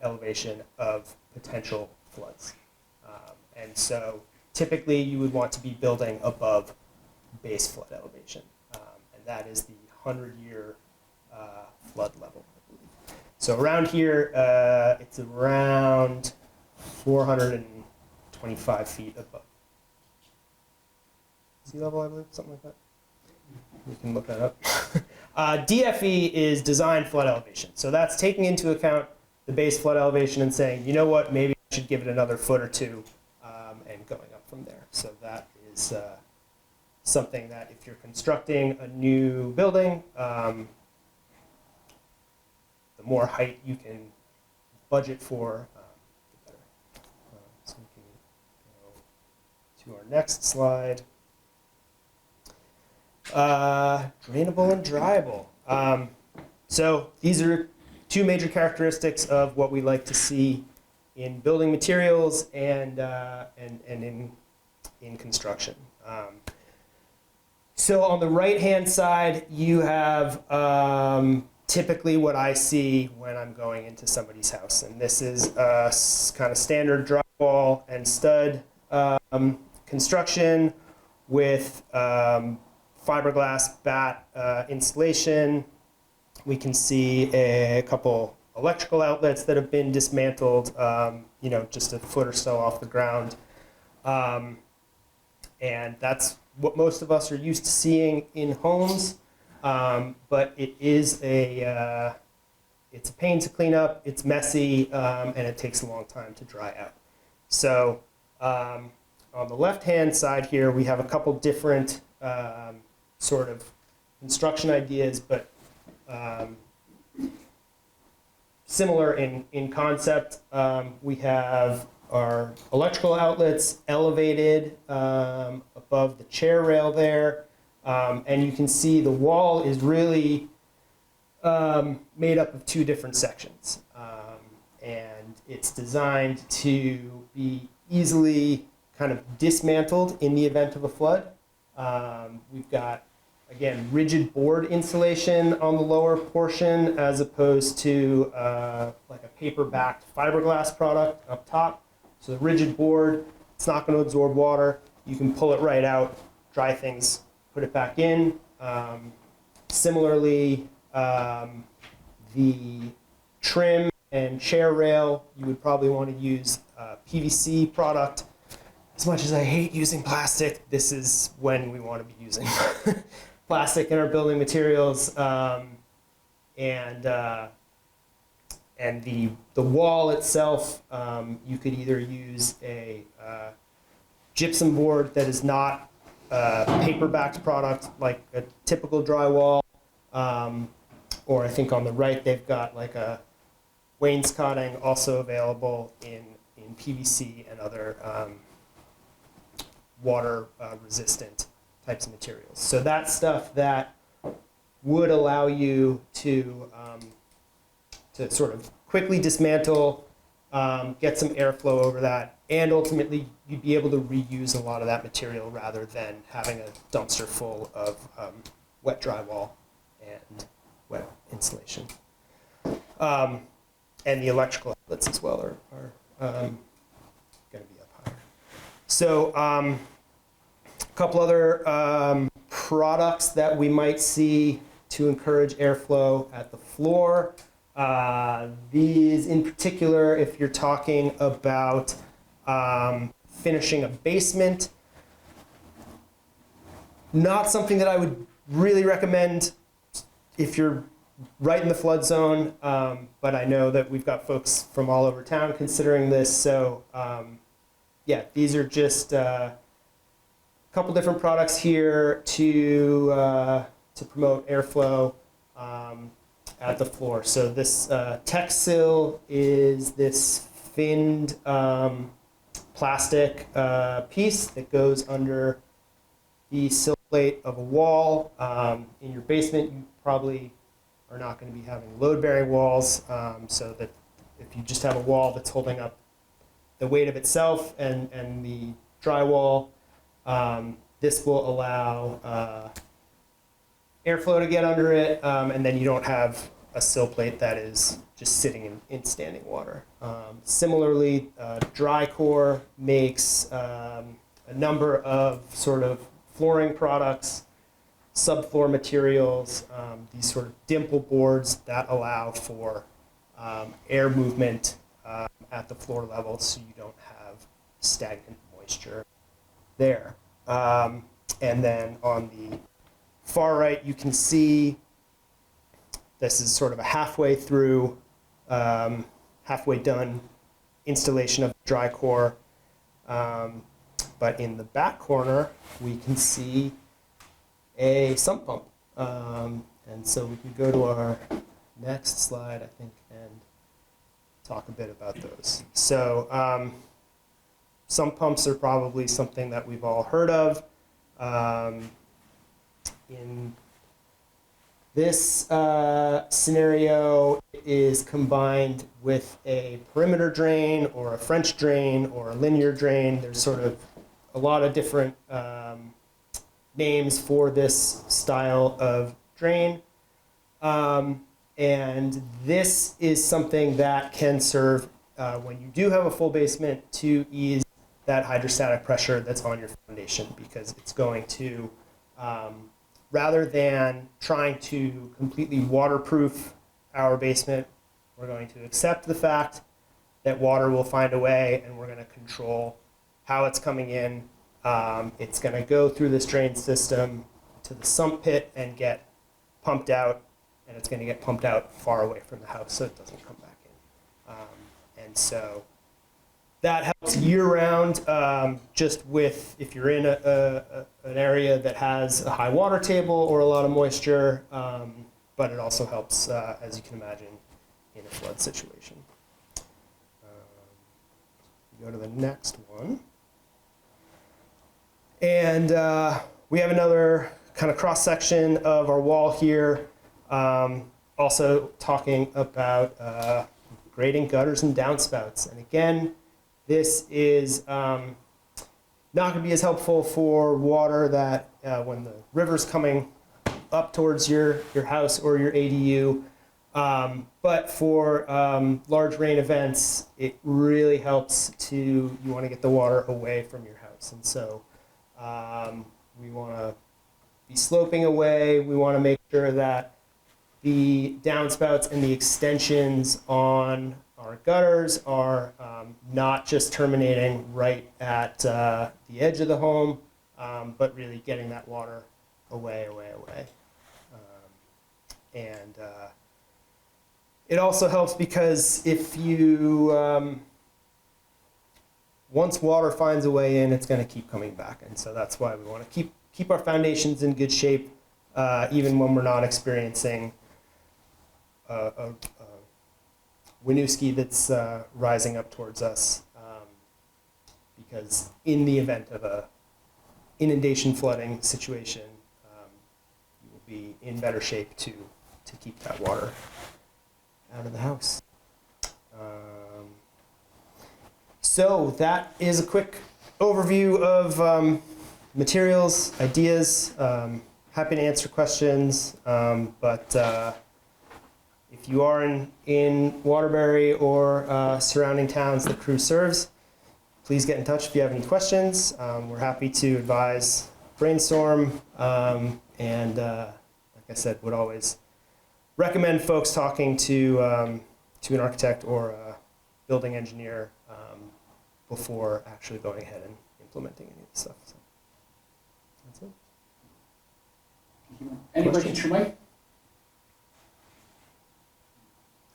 J: elevation of potential floods. And so typically you would want to be building above base flood elevation. And that is the 100-year flood level, I believe. So around here, it's around 425 feet above sea level, I believe, something like that. You can look that up. DFE is design flood elevation. So that's taking into account the base flood elevation and saying, you know what, maybe I should give it another foot or two and going up from there. So that is something that if you're constructing a new building, the more height you can budget for, the better. So we can go to our next slide. Drainable and dryable. So these are two major characteristics of what we like to see in building materials and in construction. So on the right-hand side, you have typically what I see when I'm going into somebody's house, and this is kind of standard drywall and stud construction with fiberglass bat insulation. We can see a couple electrical outlets that have been dismantled, just a foot or so off the ground. And that's what most of us are used to seeing in homes. But it is it's a pain to clean up, it's messy, and it takes a long time to dry out. So on the left-hand side here, we have a couple different sort of construction ideas, but similar in concept. We have our electrical outlets elevated above the chair rail there. And you can see the wall is really made up of two different sections. And it's designed to be easily kind of dismantled in the event of a flood. We've got, again, rigid board insulation on the lower portion as opposed to like a paper-backed fiberglass product up top. So the rigid board, it's not going to absorb water. You can pull it right out, dry things, put it back in. Similarly, the trim and chair rail, you would probably want to use PVC product. As much as I hate using plastic, this is when we want to be using plastic in our building materials. And the wall itself, you could either use a gypsum board that is not paper-backed product like a typical drywall, or I think on the right they've got like a wainscoting also available in PVC and other water resistant types of materials. So that's stuff that would allow you to sort of quickly dismantle, get some airflow over that, and ultimately you'd be able to reuse a lot of that material rather than having a dumpster full of wet drywall and wet insulation. And the electrical outlets as well are going to be up higher. So a couple other products that we might see to encourage airflow at the floor. These in particular, if you're talking about finishing a basement, not something that I would really recommend if you're right in the flood zone, but I know that we've got folks from all over town considering this, so yeah, these are just a couple different products here to promote airflow at the floor. So this Texsil is this finned plastic piece that goes under the sill plate of a wall. In your basement, you probably are not going to be having load-bearing walls, so that if you just have a wall that's holding up the weight of itself and the drywall, this will allow airflow to get under it, and then you don't have a sill plate that is just sitting in standing water. Similarly, Drycore makes a number of sort of flooring products, subfloor materials, these sort of dimple boards that allow for air movement at the floor level, so you don't have stagnant moisture there. And then on the far right, you can see this is sort of a halfway through, halfway done installation of Drycore. But in the back corner, we can see a sump pump. And so we can go to our next slide, I think, and talk a bit about those. So sump pumps are probably something that we've all heard of. In this scenario, it is combined with a perimeter drain or a French drain or a linear drain. There's sort of a lot of different names for this style of drain. And this is something that can serve, when you do have a full basement, to ease that hydrostatic pressure that's on your foundation, because it's going to, rather than trying to completely waterproof our basement, we're going to accept the fact that water will find a way, and we're going to control how it's coming in. It's going to go through this drain system to the sump pit and get pumped out, and it's going to get pumped out far away from the house so it doesn't come back in. And so that helps year-round, just with if you're in an area that has a high water table or a lot of moisture, but it also helps, as you can imagine, in a flood situation. Go to the next one. And we have another kind of cross-section of our wall here, also talking about grading gutters and downspouts. And again, this is not going to be as helpful for water that when the river's coming up towards your house or your ADU. But for large rain events, it really helps you want to get the water away from your house. And so we want to be sloping away. We want to make sure that the downspouts and the extensions on our gutters are not just terminating right at the edge of the home, but really getting that water away. And it also helps because if you, once water finds a way in, it's going to keep coming back. And so that's why we want to keep our foundations in good shape, even when we're not experiencing a Winooski that's rising up towards us, because in the event of a inundation flooding situation, you will be in better shape to keep that water out of the house. So that is a quick overview of materials, ideas. Happy to answer questions, but if you are in Waterbury or surrounding towns that Crew serves, please get in touch if you have any questions. We're happy to advise, brainstorm, and like I said, would always recommend folks talking to an architect or a building engineer before actually going ahead and implementing any of this stuff. So that's it.
B: Any questions for Mike?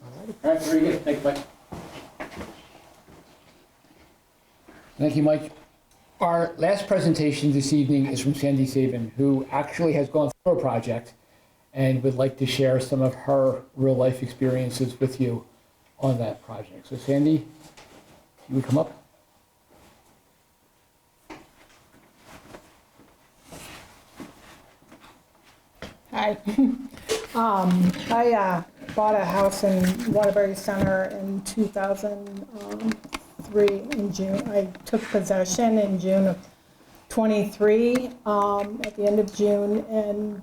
B: All right, very good. Thank you, Mike. Thank you, Mike. Our last presentation this evening is from Sandy Sabin, who actually has gone through a project and would like to share some of her real-life experiences with you on that project. So, Sandy? you would come up.
F: Hi. I bought a house in Waterbury Center in 2003 in June. I took possession in June of 23, at the end of June, and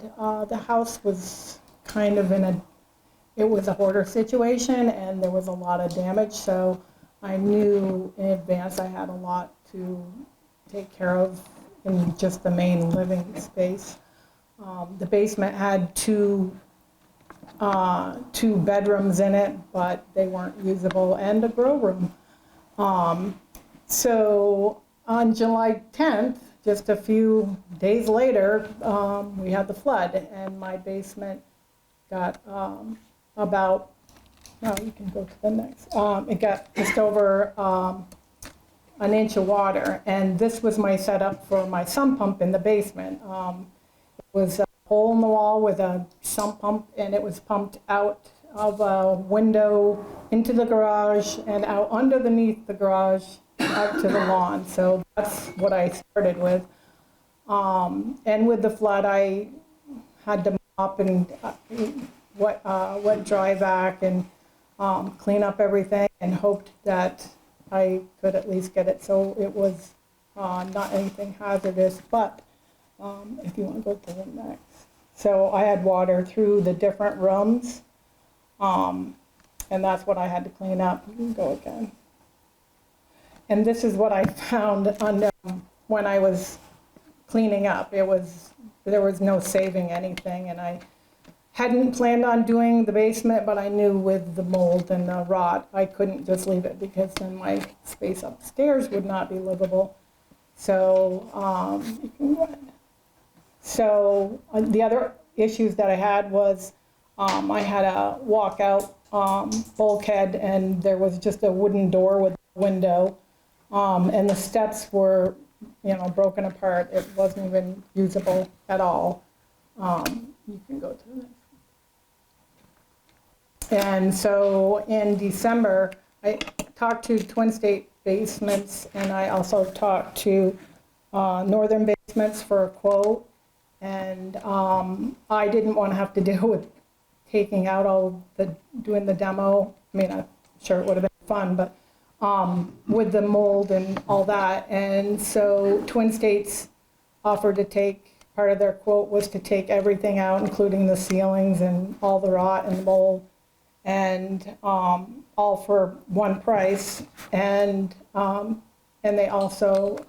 F: the house was kind of it was a hoarder situation, and there was a lot of damage, so I knew in advance I had a lot to take care of in just the main living space. The basement had two bedrooms in it, but they weren't usable, and a grow room. So on July 10th, just a few days later, we had the flood, and my basement got about, no, you can go to the next. It got just over an inch of water, and this was my setup for my sump pump in the basement. It was a hole in the wall with a sump pump, and it was pumped out of a window into the garage and out underneath the garage out to the lawn. So that's what I started with. And with the flood, I had to mop and wet dry vac and clean up everything, and hoped that I could at least get it so it was not anything hazardous. But if you want to go to the next. So I had water through the different rooms, and that's what I had to clean up. You can go again. And this is what I found when I was cleaning up. There was no saving anything, and I hadn't planned on doing the basement, but I knew with the mold and the rot, I couldn't just leave it, because then my space upstairs would not be livable. So you can go ahead. So the other issues that I had was I had a walkout bulkhead, and there was just a wooden door with a window, and the steps were, broken apart. It wasn't even usable at all. You can go to the next. And so in December, I talked to Twin State Basements, and I also talked to Northern Basements for a quote. And I didn't want to have to deal with taking out doing the demo. I mean, I'm sure it would have been fun, but with the mold and all that. And so Twin States offered to take, part of their quote was to take everything out, including the ceilings and all the rot and mold, and all for one price. And they also,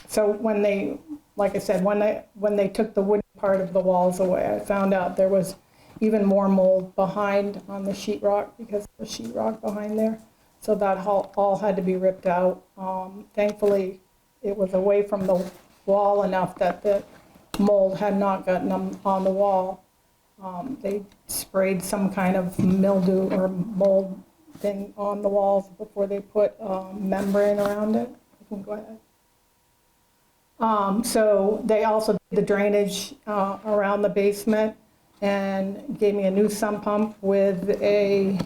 F: so when they, like I said, when they took the wooden part of the walls away, I found out there was even more mold behind on the sheetrock, because of the sheetrock behind there. So that all had to be ripped out. Thankfully, it was away from the wall enough that the mold had not gotten on the wall. They sprayed some kind of mildew or mold thing on the walls before they put membrane around it. You can go ahead. So they also did the drainage around the basement and gave me a new sump pump with a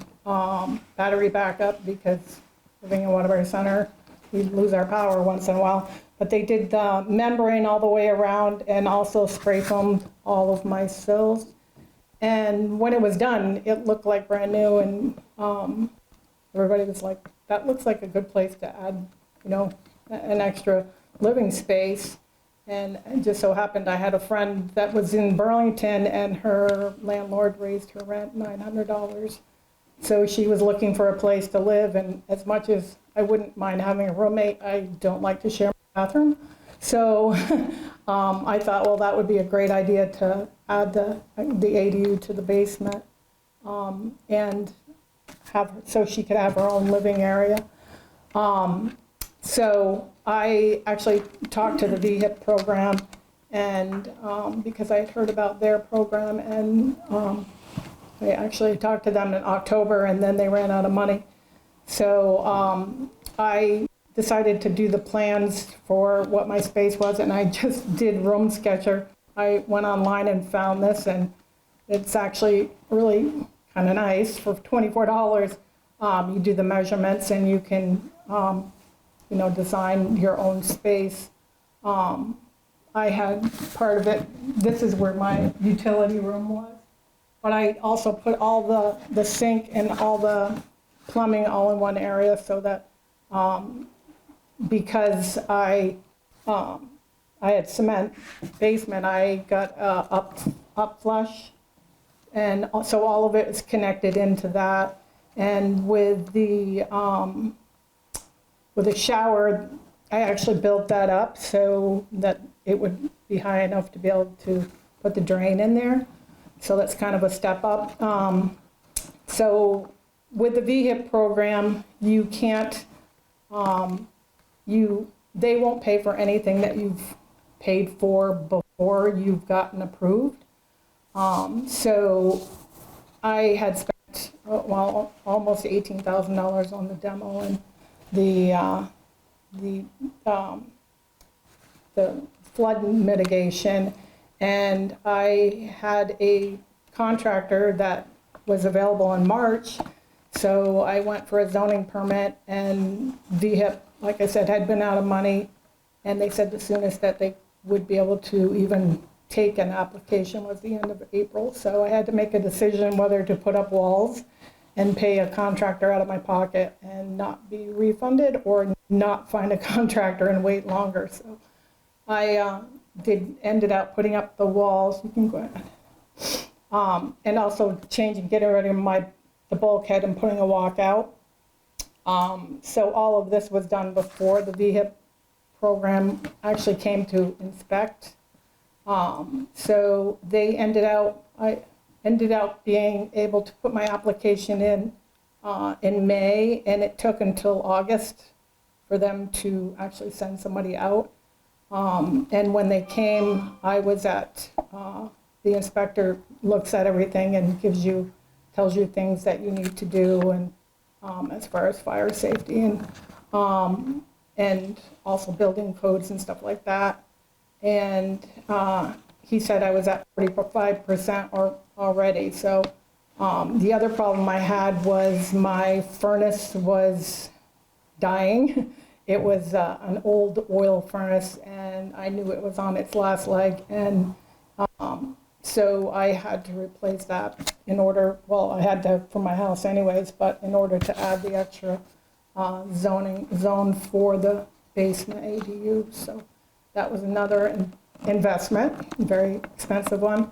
F: battery backup, because living in Waterbury Center, we lose our power once in a while. But they did the membrane all the way around and also spray foamed all of my sills. And when it was done, it looked like brand new, and everybody was like, that looks like a good place to add, an extra living space. And it just so happened I had a friend that was in Burlington, and her landlord raised her rent $900. So she was looking for a place to live, and as much as I wouldn't mind having a roommate, I don't like to share my bathroom. So I thought, well, that would be a great idea to add the ADU to the basement, and so she could have her own living area. So I actually talked to the VHIP program, and because I had heard about their program, and I actually talked to them in October, and then they ran out of money. So I decided to do the plans for what my space was, and I just did Room Sketcher. I went online and found this, and it's actually really kind of nice for $24. You do the measurements and you can, design your own space. I had part of it, this is where my utility room was. But I also put all the sink and all the plumbing all in one area so that, because I had cement basement, I got up flush. And so all of it is connected into that. And with the shower, I actually built that up so that it would be high enough to be able to put the drain in there. So that's kind of a step up. So with the VHIP program, you can't, they won't pay for anything that you've paid for before you've gotten approved. So I had spent, almost $18,000 on the demo and the flood mitigation. And I had a contractor that was available in March. So I went for a zoning permit, and VHIP, like I said, had been out of money. And they said the soonest that they would be able to even take an application was the end of April. So I had to make a decision whether to put up walls and pay a contractor out of my pocket and not be refunded, or not find a contractor and wait longer. So I ended up putting up the walls. You can go ahead. And also getting rid of the bulkhead and putting a walkout. So all of this was done before the VHIP program actually came to inspect. So I ended up being able to put my application in May, and it took until August for them to actually send somebody out. And when they came, I was at, the inspector looks at everything and tells you things that you need to do, and as far as fire safety and also building codes and stuff like that. And he said I was at 45% already. So the other problem I had was my furnace was dying. It was an old oil furnace, and I knew it was on its last leg. And so I had to replace that I had to for my house anyways, but in order to add the extra zone for the basement ADU. So that was another investment, very expensive one.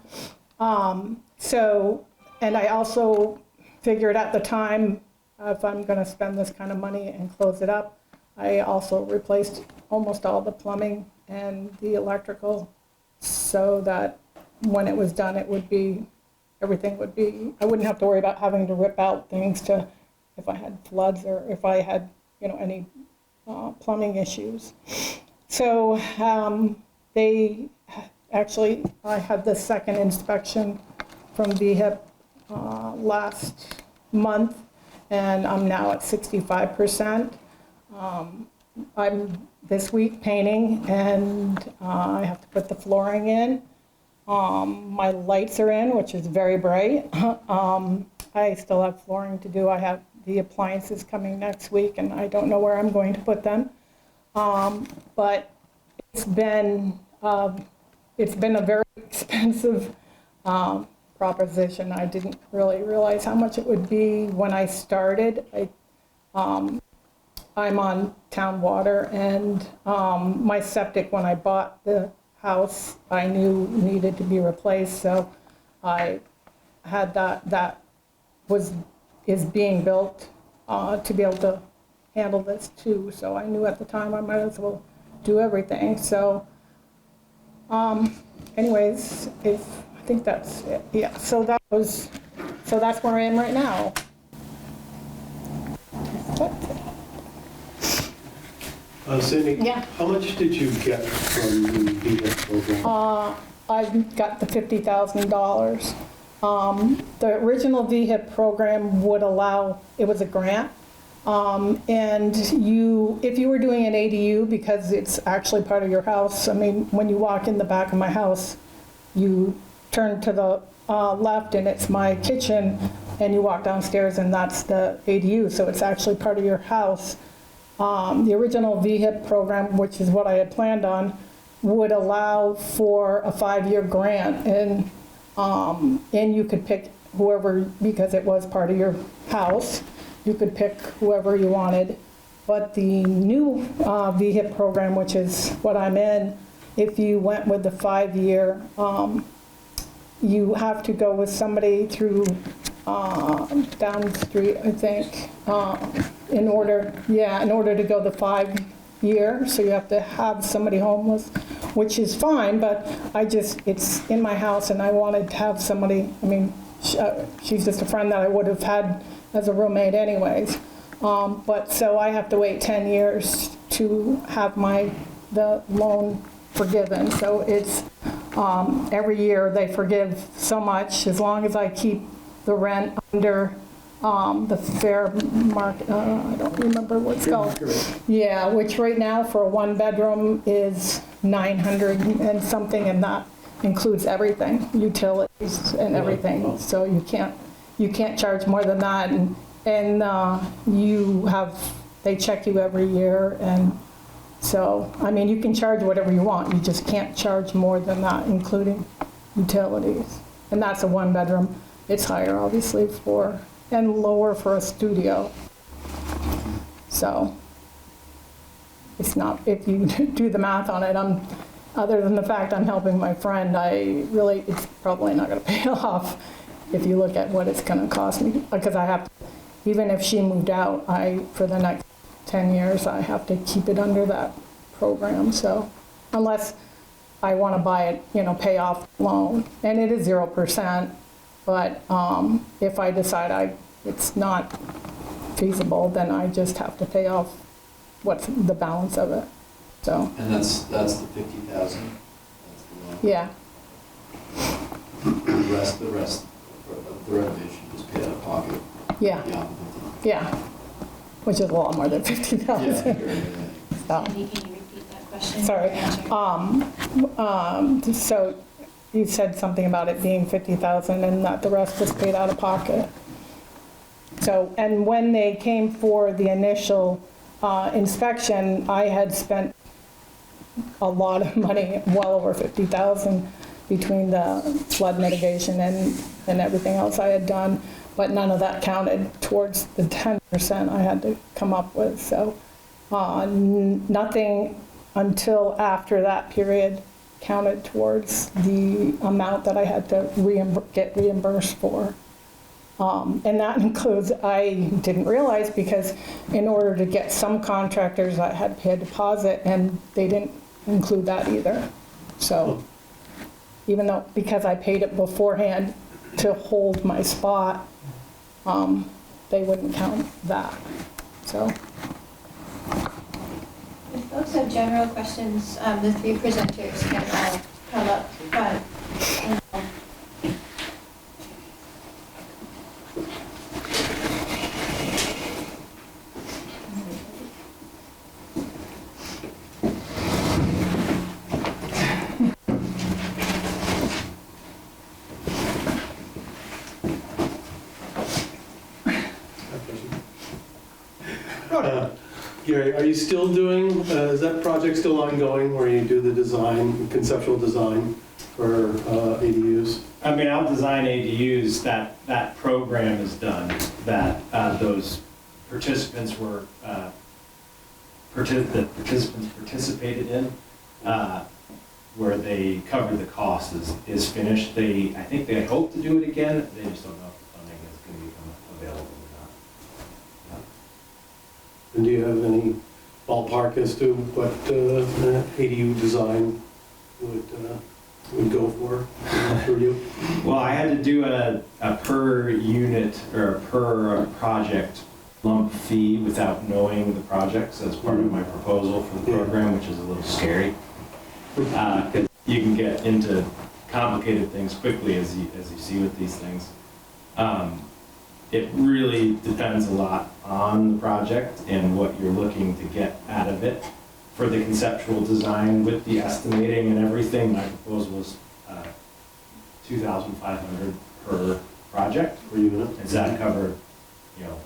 F: And I also figured at the time, if I'm gonna spend this kind of money and close it up, I also replaced almost all the plumbing and the electrical so that when it was done, everything would be, I wouldn't have to worry about having to rip out things if I had floods or if I had, any plumbing issues. So I had the second inspection from VHIP last month, and I'm now at 65%. I'm this week painting, and I have to put the flooring in. My lights are in, which is very bright. I still have flooring to do. I have the appliances coming next week, and I don't know where I'm going to put them. But it's been a very expensive proposition. I didn't really realize how much it would be when I started. I'm on town water, and my septic, when I bought the house, I knew needed to be replaced, so I had that is being built to be able to handle this too. So I knew at the time I might as well do everything. So anyways, I think that's it. Yeah, so that's where I am right now.
G: Cindy,
F: Yeah.
G: how much did you get from the VHIP program?
F: I got the $50,000. The original VHIP program would allow, it was a grant, and if you were doing an ADU, because it's actually part of your house, I mean, when you walk in the back of my house, you turn to the left and it's my kitchen, and you walk downstairs and that's the ADU, so it's actually part of your house. The original VHIP program, which is what I had planned on, would allow for a 5-year grant, and you could pick whoever, because it was part of your house, you could pick whoever you wanted. But the new VHIP program, which is what I'm in, if you went with the 5-year, you have to go with somebody through down the street, I think, in order to go the 5-year. So you have to have somebody homeless, which is fine, but it's in my house and I wanted to have somebody, I mean, she's just a friend that I would have had as a roommate anyways. But so I have to wait 10 years to have the loan forgiven. So it's, every year they forgive so much as long as I keep the rent under the fair market, I don't remember what it's called. Yeah, which right now for a 1-bedroom is 900 and something, and that includes everything, utilities and everything. So you can't charge more than that, and they check you every year, and so, I mean, you can charge whatever you want, you just can't charge more than that, including utilities. And that's a 1-bedroom. It's higher, obviously, and lower for a studio. So, it's not, if you do the math on it, other than the fact I'm helping my friend, it's probably not gonna pay off if you look at what it's gonna cost me, because I have to, even if she moved out, for the next 10 years, I have to keep it under that program. So unless I want to buy it, pay off the loan, and it is 0%, but if I decide it's not feasible, then I just have to pay off what's the balance of it. So.
H: And that's the 50,000? That's the loan?
F: Yeah.
H: The rest of the renovation is paid out of pocket?
F: Yeah.
H: The occupancy?
F: Yeah. Which is a lot more than 50,000.
H: Yeah.
D: Sandy, can you repeat that question?
F: Sorry. So you said something about it being 50,000 and that the rest was paid out of pocket. So, and when they came for the initial inspection, I had spent a lot of money, well over 50,000, between the flood mitigation and everything else I had done, but none of that counted towards the 10% I had to come up with. So nothing until after that period counted towards the amount that I had to get reimbursed for. And that includes, I didn't realize, because in order to get some contractors, I had to pay a deposit, and they didn't include that either. So even though, because I paid it beforehand to hold my spot, they wouldn't count that. So.
D: If folks have general questions, the 3 presenters can all come up front.
G: Gary, are you still doing, is that project still ongoing where you do the design, conceptual design for ADUs?
C: I mean, I'll design ADUs, that program is done, that those participants were, the participants participated in, where they covered the cost is finished. I think they hope to do it again, they just don't know if the funding is going to become available or not.
G: And do you have any ballpark as to what ADU design would go for you?
C: Well, I had to do a per unit or a per project lump fee without knowing the projects as part of my proposal for the program, which is a little scary. Because you can get into complicated things quickly as you see with these things. It really depends a lot on the project and what you're looking to get out of it. For the conceptual design with the estimating and everything, my proposal was $2,500 per project.
G: Per unit?
C: And so that covered, you know,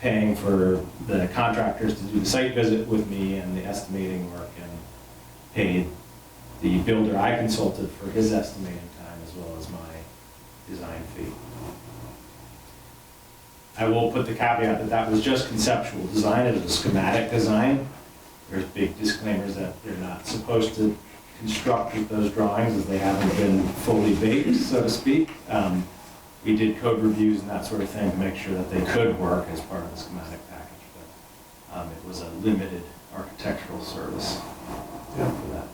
C: paying for the contractors to do the site visit with me and the estimating work, and paid the builder I consulted for his estimating time as well as my design fee. I will put the caveat that that was just conceptual design, it was a schematic design. There's big disclaimers that they're not supposed to construct with those drawings as they haven't been fully baked, so to speak. We did code reviews and that sort of thing to make sure that they could work as part of the schematic package, but it was a limited architectural service
G: Yeah.
C: for that,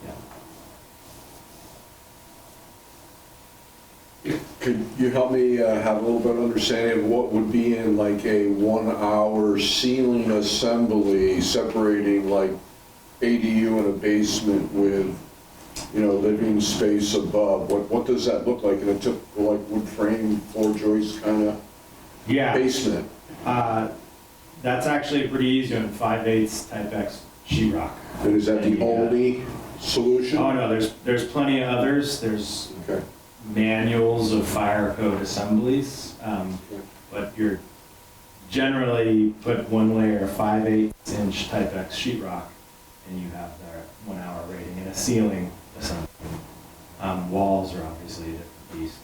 C: yeah.
K: Could you help me have a little bit of understanding of what would be in like a 1 hour ceiling assembly separating like ADU in a basement with, you know, living space above? What does that look like in a typical like wood frame, floor joist kind of
C: Yeah,
K: basement?
C: that's actually pretty easy on 5/8 type X sheetrock.
K: And is that the
C: Yeah.
K: only solution?
C: Oh, no, there's plenty of others. There's
K: Okay.
C: manuals of fire code assemblies, but you're generally put one layer of 5/8 inch type X sheetrock, and you have the 1 hour rating, and a ceiling assembly. Walls are obviously a different beast,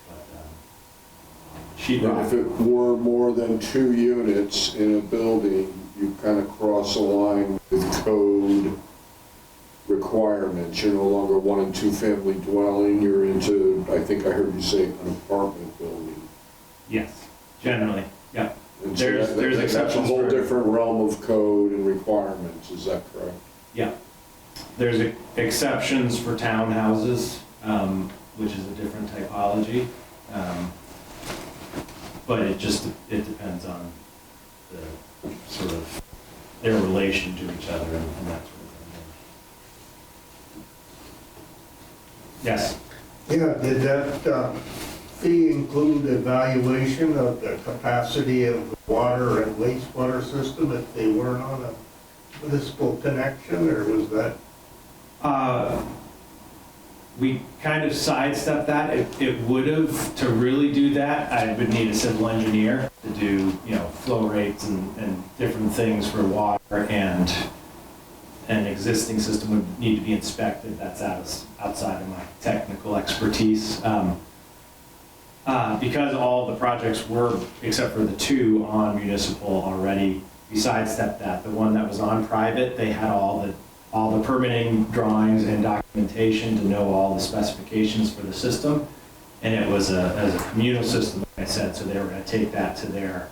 C: but
K: And if
C: sheetrock.
K: it were more than 2 units in a building, you kind of cross a line with code requirements. You're no longer 1 and 2 family dwelling, you're into, I think I heard you say, an apartment building.
C: Yes, generally, yeah.
K: And so
C: There's
K: that's a
C: exceptions
K: whole
C: for-
K: different realm of code and requirements, is that correct?
C: Yeah. There's exceptions for townhouses, which is a different typology. But it depends on the sort of, their relation to each other and that sort of thing. Yes,
L: Yeah, did that fee include evaluation of the capacity of the water and wastewater system if they weren't on a municipal connection, or was that?
C: we kind of sidestepped that. It would have, to really do that, I would need a civil engineer to do, you know, flow rates and different things for water, and an existing system would need to be inspected. That's outside of my technical expertise. Because all the projects were, except for the 2 on municipal already, we sidestepped that. The one that was on private, they had all the permitting drawings and documentation to know all the specifications for the system. And it was as a communal system, like I said, so they were going to take that to their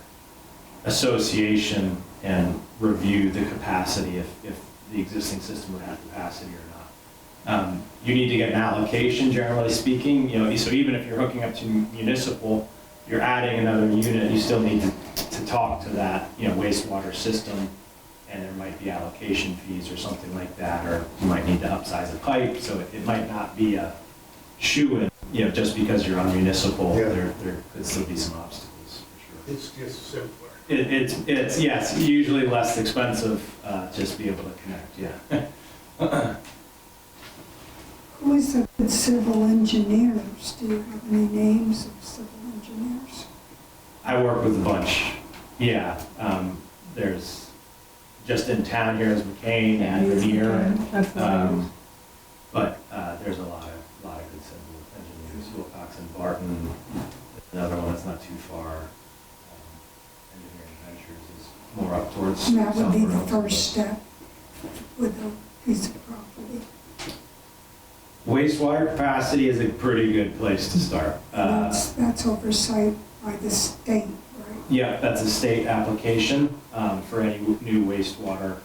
C: association and review the capacity if the existing system would have capacity or not. You need to get an allocation, generally speaking. You know, so even if you're hooking up to municipal, you're adding another unit, you still need to talk to that, you know, wastewater system, and there might be allocation fees or something like that, or you might need to upsize a pipe, so it might not be a shoo-in, you know, just because you're on municipal,
L: Yeah.
C: there could still be some obstacles, for sure.
L: It's just simpler.
C: It's yes, usually less expensive, just be able to connect, yeah.
M: Who is the good civil engineers? Do you have any names of civil engineers?
C: I work with a bunch, yeah. There's, just in town here is McCain and Revere.
F: That's what I use.
C: But there's a lot of good civil engineers, Wilcox and Barton, another one that's not too far. Engineering Ventures is more up towards.
M: And that would be the
C: South Burlington,
M: first step with a piece of property.
C: Wastewater capacity is a pretty good place to start.
M: That's oversight by the state, right?
C: Yeah, that's a state application for any new wastewater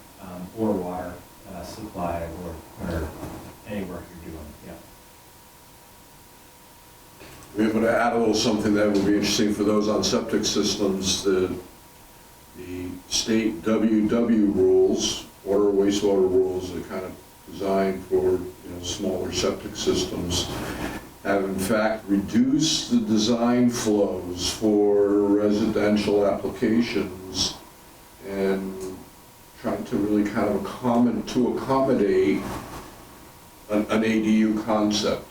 C: or water supply or any work you're doing, yeah.
K: We're able to add a little something that would be interesting for those on septic systems. The state WW rules, water wastewater rules, are kind of designed for, you know, smaller septic systems, have in fact reduced the design flows for residential applications, and trying to really kind of accommodate an ADU concept.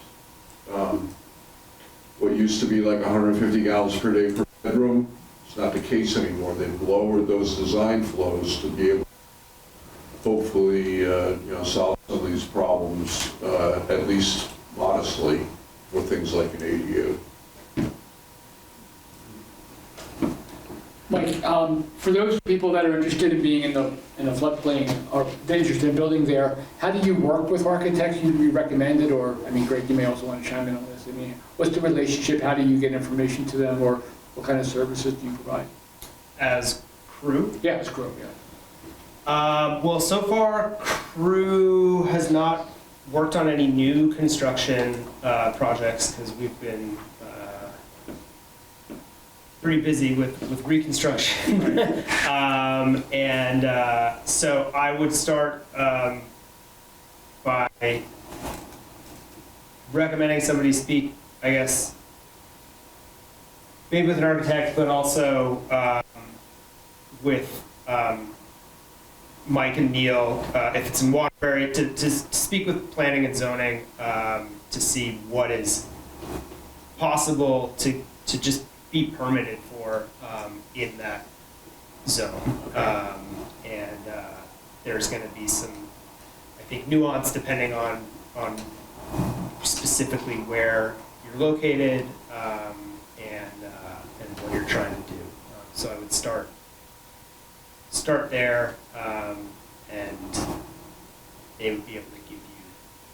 K: what used to be like 150 gallons per day per bedroom. It's not the case anymore. They've lowered those design flows to be able to hopefully, solve some of these problems, at least modestly, with things like an ADU.
B: Mike, for those people that are interested in being in the floodplain or interested in building there, how do you work with architects? You be recommended, or I mean, Greg, you may also want to chime in on this. I mean, what's the relationship? How do you get information to them, or what kind of services do you provide?
J: As crew?
B: Yeah, as crew. Yeah.
J: Well, so far, crew has not worked on any new construction projects because we've been pretty busy with reconstruction. So I would start by recommending somebody speak, I guess, maybe with an architect, but also with Mike and Neil, if it's in Waterbury, to speak with planning and zoning to see what is possible to just be permitted for in that zone. There's going to be some, I think, nuance depending on specifically where you're located and what you're trying to do. So I would start there, and they would be able to give you,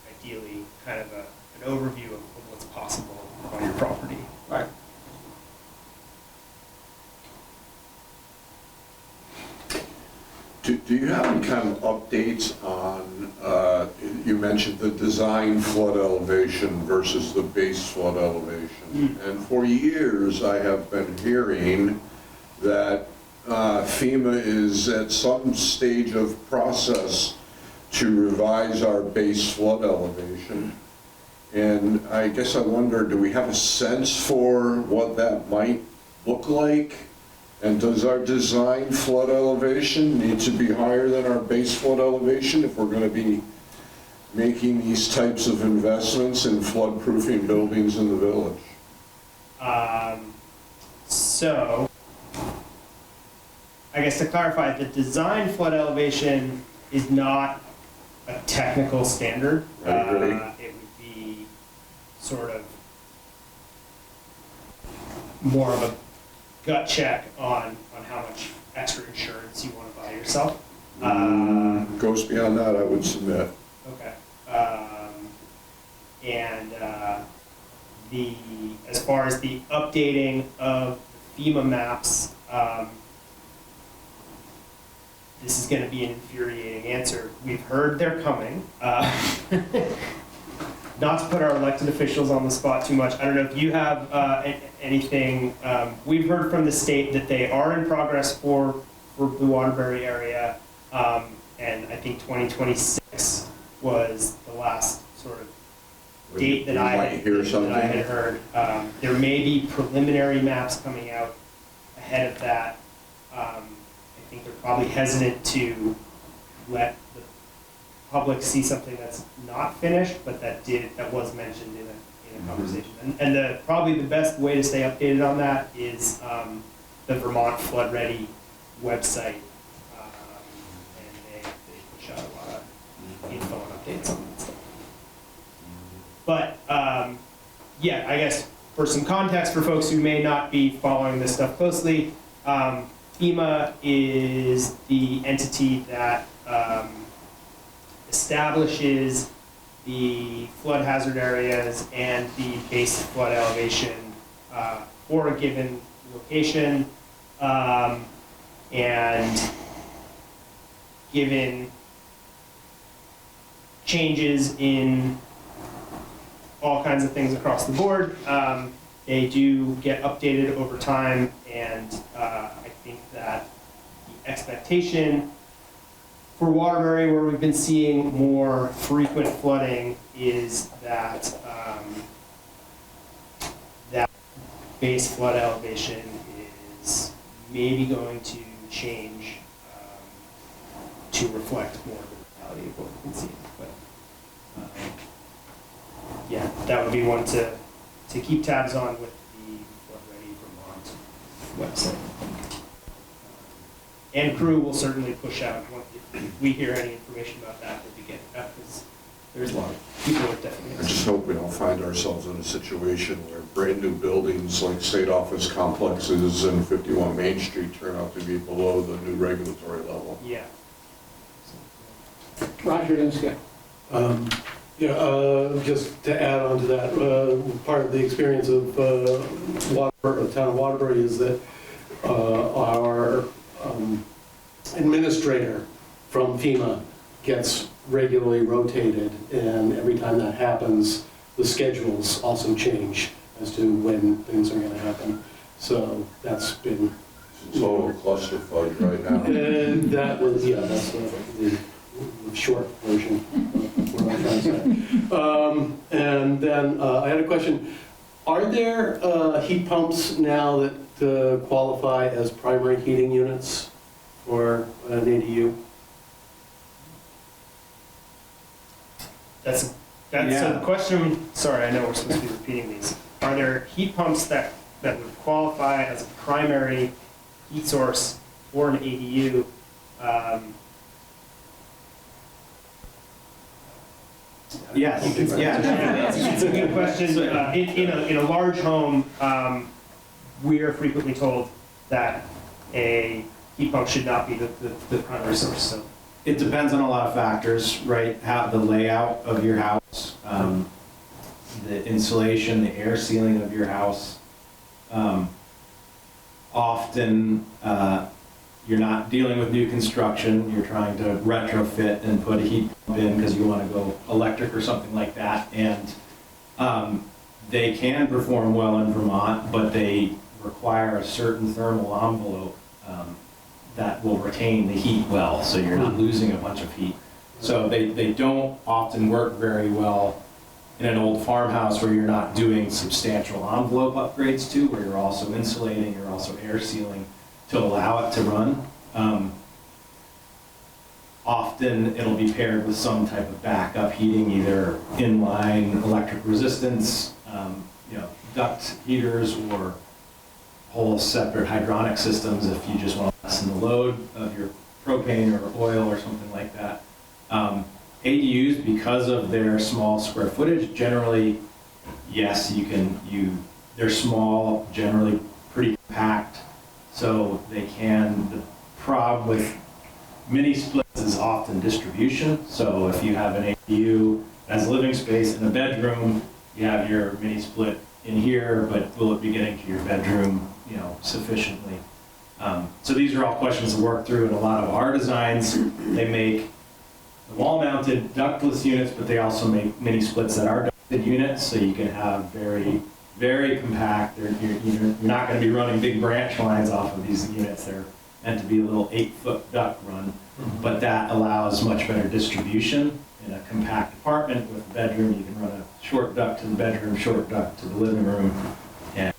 J: ideally, kind of an overview of what's possible on your property.
B: Right.
K: Do you have any kind of updates on, you mentioned the design flood elevation versus the base flood elevation. And for years I have been hearing that FEMA is at some stage of process to revise our base flood elevation. And I guess I wonder, do we have a sense for what that might look like? And does our design flood elevation need to be higher than our base flood elevation if we're going to be making these types of investments in flood-proofing buildings in the village?
J: So, I guess to clarify, the design flood elevation is not a technical standard.
K: I agree.
J: It would be sort of more of a gut check on how much extra insurance you want to buy yourself.
K: Goes beyond that, I would submit.
J: Okay. As far as the updating of the FEMA maps, this is going to be an infuriating answer. We've heard they're coming. Not to put our elected officials on the spot too much, I don't know if you have anything. We've heard from the state that they are in progress for the Waterbury area, and I think 2026 was the last sort of date that I had heard. There may be preliminary maps coming out ahead of that. I think they're probably hesitant to let the public see something that's not finished, but that was mentioned in a conversation. And probably the best way to stay updated on that is the Vermont Flood Ready website, and they push out a lot of info and updates on that stuff. But yeah, I guess for some context for folks who may not be following this stuff closely, FEMA is the entity that establishes the flood hazard areas and the base flood elevation for a given location, and given changes in all kinds of things across the board, they do get updated over time, and I think that the expectation for Waterbury, where we've been seeing more frequent flooding, is that that base flood elevation is maybe going to change to reflect more of the reality of what we've been seeing. But yeah, that would be one to to keep tabs on with the Flood Ready Vermont website. And crew will certainly push out, if we hear any information about that, we'll be getting that, because there's a lot of people with definitely.
K: I just hope we don't find ourselves in a situation where brand-new buildings like state office complexes and 51 Main Street turn out to be below the new regulatory level.
J: Yeah.
B: Roger Linska.
G: Just to add on to that, part of the experience of town of Waterbury is that our administrator from FEMA gets regularly rotated, and every time that happens, the schedules also change as to when things are going to happen. So that's been...
K: It's all a clusterfuck right now.
G: And that was, that's the short version of what I'm trying to say. And then I had a question. Are there heat pumps now that qualify as primary heating units for an ADU?
J: So the question, sorry, I know we're supposed to be repeating these. Are there heat pumps that would qualify as a primary heat source for an ADU?
C: Yes.
J: It's a good question. In a large home, we are frequently told that a heat pump should not be the primary source. So
C: It depends on a lot of factors, right? How the layout of your house, the insulation, the air sealing of your house. Often, you're not dealing with new construction, you're trying to retrofit and put a heat pump in because you want to go electric or something like that. And they can perform well in Vermont, but they require a certain thermal envelope that will retain the heat well, so you're not losing a bunch of heat. So they don't often work very well in an old farmhouse where you're not doing substantial envelope upgrades to, where you're also insulating, you're also air sealing to allow it to run. Often it'll be paired with some type of backup heating, either inline electric resistance, duct heaters, or whole separate hydronic systems if you just want to lessen the load of your propane or oil or something like that. ADUs, because of their small square footage, generally, yes, they're small, generally pretty compact, so they can. The problem with mini splits is often distribution. So if you have an ADU as living space in a bedroom, you have your mini split in here, but will it be getting to your bedroom, sufficiently? So these are all questions to work through. In a lot of our designs, they make wall-mounted ductless units, but they also make mini splits that are ducted units, so you can have very, very compact. You're not going to be running big branch lines off of these units. They're meant to be a little 8-foot duct run, but that allows much better distribution. In a compact apartment with a bedroom, you can run a short duct to the bedroom, short duct to the living room, and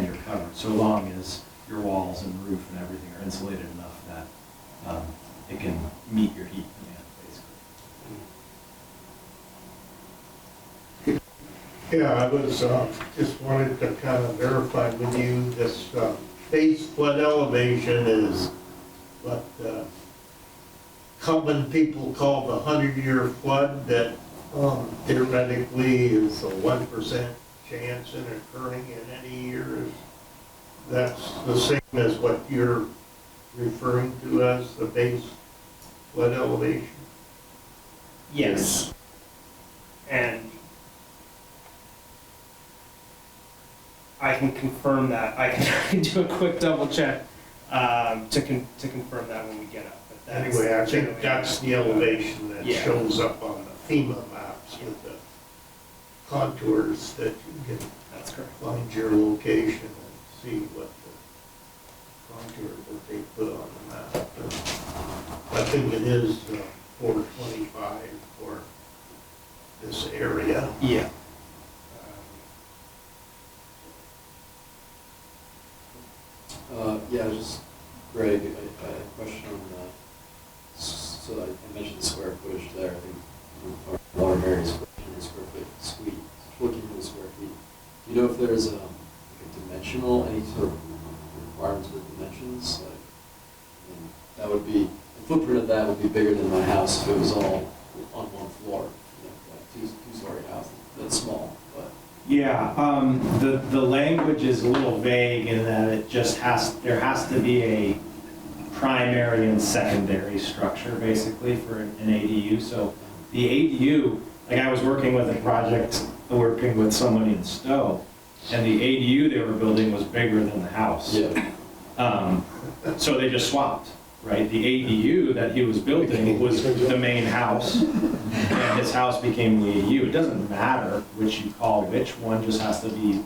C: you're covered, so long as your walls and roof and everything are insulated enough that it can meet your heat demand, basically.
L: Yeah, I was, just wanted to kind of verify with you, this base flood elevation is what common people call the 100-year flood, that theoretically is a 1% chance in occurring in any year. That's the same as what you're referring to as the base flood elevation?
J: Yes. And I can confirm that. I can do a quick double check to confirm that when we get up. But that's
L: anyway, I think that's the elevation that shows up on the FEMA maps with the contours that you can find your location and see what the contour that they put on the map. I think it is 425 for this area.
J: Yeah.
H: Just Greg, I had a question on so I mentioned the square footage there. I think Waterbury is 1,400 square feet suite, 1,400 square feet. Do you know if there's like a dimensional, any sort of requirements for dimensions? Like, I mean, that would be, the footprint of that would be bigger than my house if it was all on one floor. You know, like two-story house, that's small, but.
C: Yeah, the language is a little vague in that it just there has to be a primary and secondary structure basically for an ADU. So the ADU, like I was working with a project, working with someone in Stowe, and the ADU they were building was bigger than the house.
H: Yeah.
C: So they just swapped, right? The ADU that he was building was the main house, and his house became the ADU. It doesn't matter which you call which, one just has to be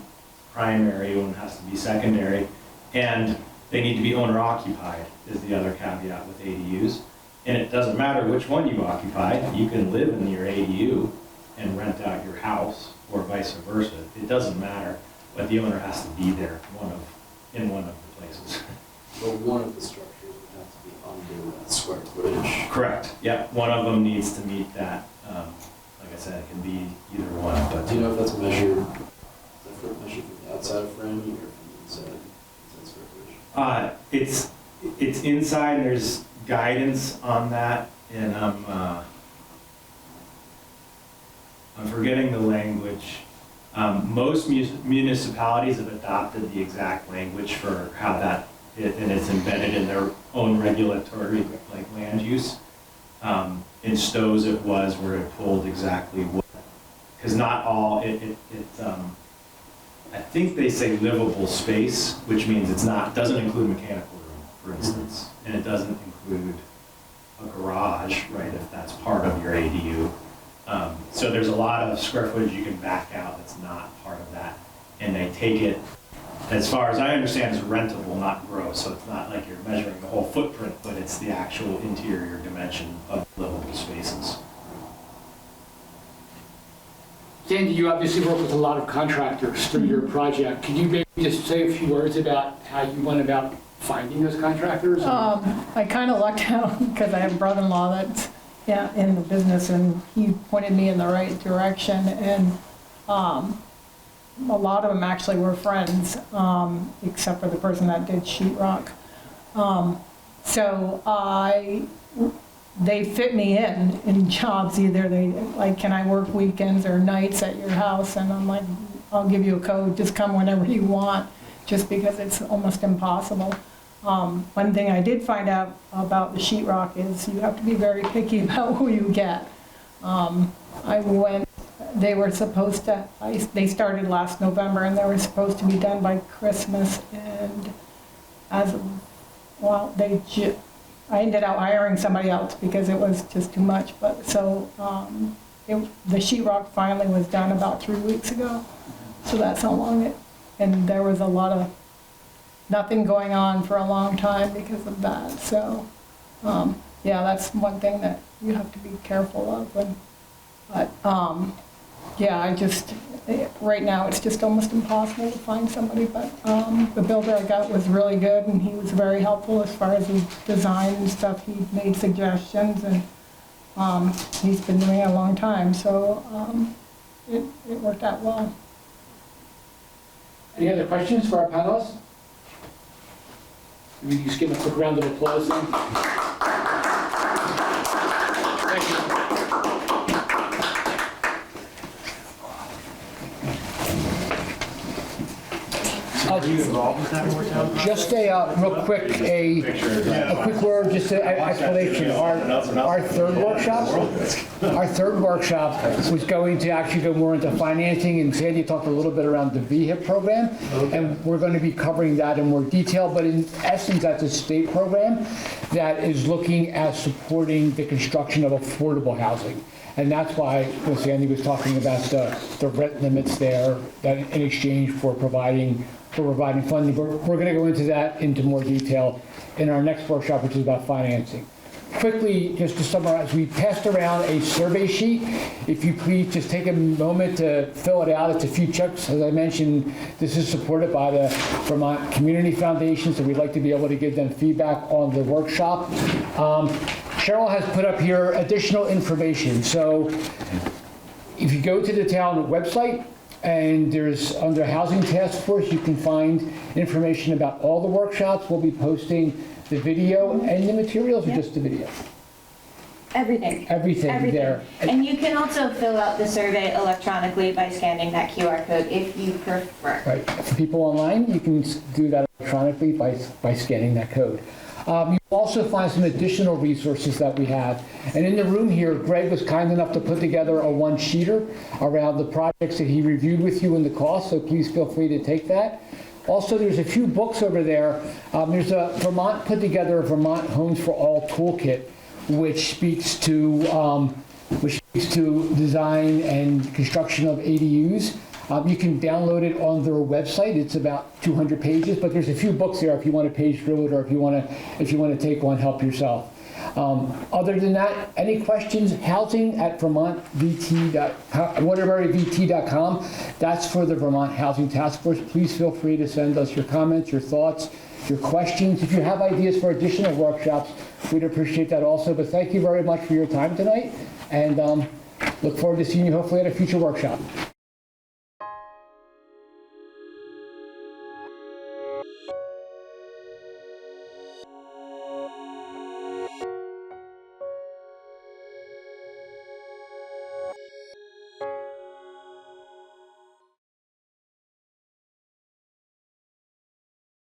C: primary, one has to be secondary, and they need to be owner occupied is the other caveat with ADUs. And it doesn't matter which one you occupy, you can live in your ADU and rent out your house, or vice versa. It doesn't matter, but the owner has to be there in one of the places.
H: But one of the structures would have to be under that square footage.
C: Correct. Yeah, one of them needs to meet that. Like I said, it can be either one. But
H: Do you know if that's measured, is that measured from the outside of framing or from the inside square footage?
C: It's inside. And there's guidance on that, and I'm forgetting the language. Most municipalities have adopted the exact language for how that, and it's embedded in their own regulatory, like land use. In Stowe's it was where it pulled exactly what, because not all, I think they say livable space, which means doesn't include mechanical room, for instance, and it doesn't include a garage, right, if that's part of your ADU. So there's a lot of square footage you can back out that's not part of that, and they take it, as far as I understand, is rentable, not gross. So it's not like you're measuring the whole footprint, but it's the actual interior dimension of livable spaces.
B: Sandy, you obviously work with a lot of contractors through your project. Can you maybe just say a few words about how you went about finding those contractors?
F: I kind of lucked out because I have a brother-in-law that's in the business, and he pointed me in the right direction. And a lot of them actually were friends, except for the person that did sheetrock. So they fit me in jobs. Either they like, can I work weekends or nights at your house? And I'm like, I'll give you a code. Just come whenever you want, just because it's almost impossible. One thing I did find out about the sheetrock is you have to be very picky about who you get. They were supposed to, they started last November, and they were supposed to be done by Christmas, and I ended up hiring somebody else because it was just too much. But so the sheetrock finally was done about 3 weeks ago, so that's how long and there was a lot of nothing going on for a long time because of that. So yeah, that's one thing that you have to be careful of. But yeah, right now it's just almost impossible to find somebody, but the builder I got was really good, and he was very helpful as far as his design and stuff. He made suggestions, and he's been doing it a long time, so it worked out well.
B: Any other questions for our panelists? We just give a quick round of applause then. Thank you. Just a real quick, a quick word, just an explanation. Our third workshop was going to actually go more into financing, and Sandy talked a little bit around the VHIP program, and we're going to be covering that in more detail. But in essence, that's a state program that is looking at supporting the construction of affordable housing. And that's why when Sandy was talking about the rent limits there, that in exchange for providing funding. We're going to go into more detail in our next workshop, which is about financing. Quickly, just to summarize, we passed around a survey sheet. If you please just take a moment to fill it out. It's a few checks. As I mentioned, this is supported by the Vermont Community Foundation, so we'd like to be able to give them feedback on the workshop. Cheryl has put up here additional information. So if you go to the town website, And there's, under Housing Task Force, you can find information about all the workshops. We'll be posting the video and the materials, or just the video?
D: Everything.
B: Everything there.
D: And you can also fill out the survey electronically by scanning that QR code if you prefer.
B: Right. For people online, you can do that electronically by scanning that code. You'll also find some additional resources that we have. And in the room here, Greg was kind enough to put together a one-sheeter around the projects that he reviewed with you and the cost, so please feel free to take that. Also, there's a few books over there. There's a Vermont put together a Vermont Homes for All toolkit, which speaks to design and construction of ADUs. You can download it on their website. It's about 200 pages, but there's a few books there if you want to page through it, or if you want to take one, help yourself. Other than that, any questions? Housing at waterburyvt.com. That's for the Vermont Housing Task Force. Please feel free to send us your comments, your thoughts, your questions. If you have ideas for additional workshops, we'd appreciate that also. But thank you very much for your time tonight, and look forward to seeing you hopefully at a future workshop.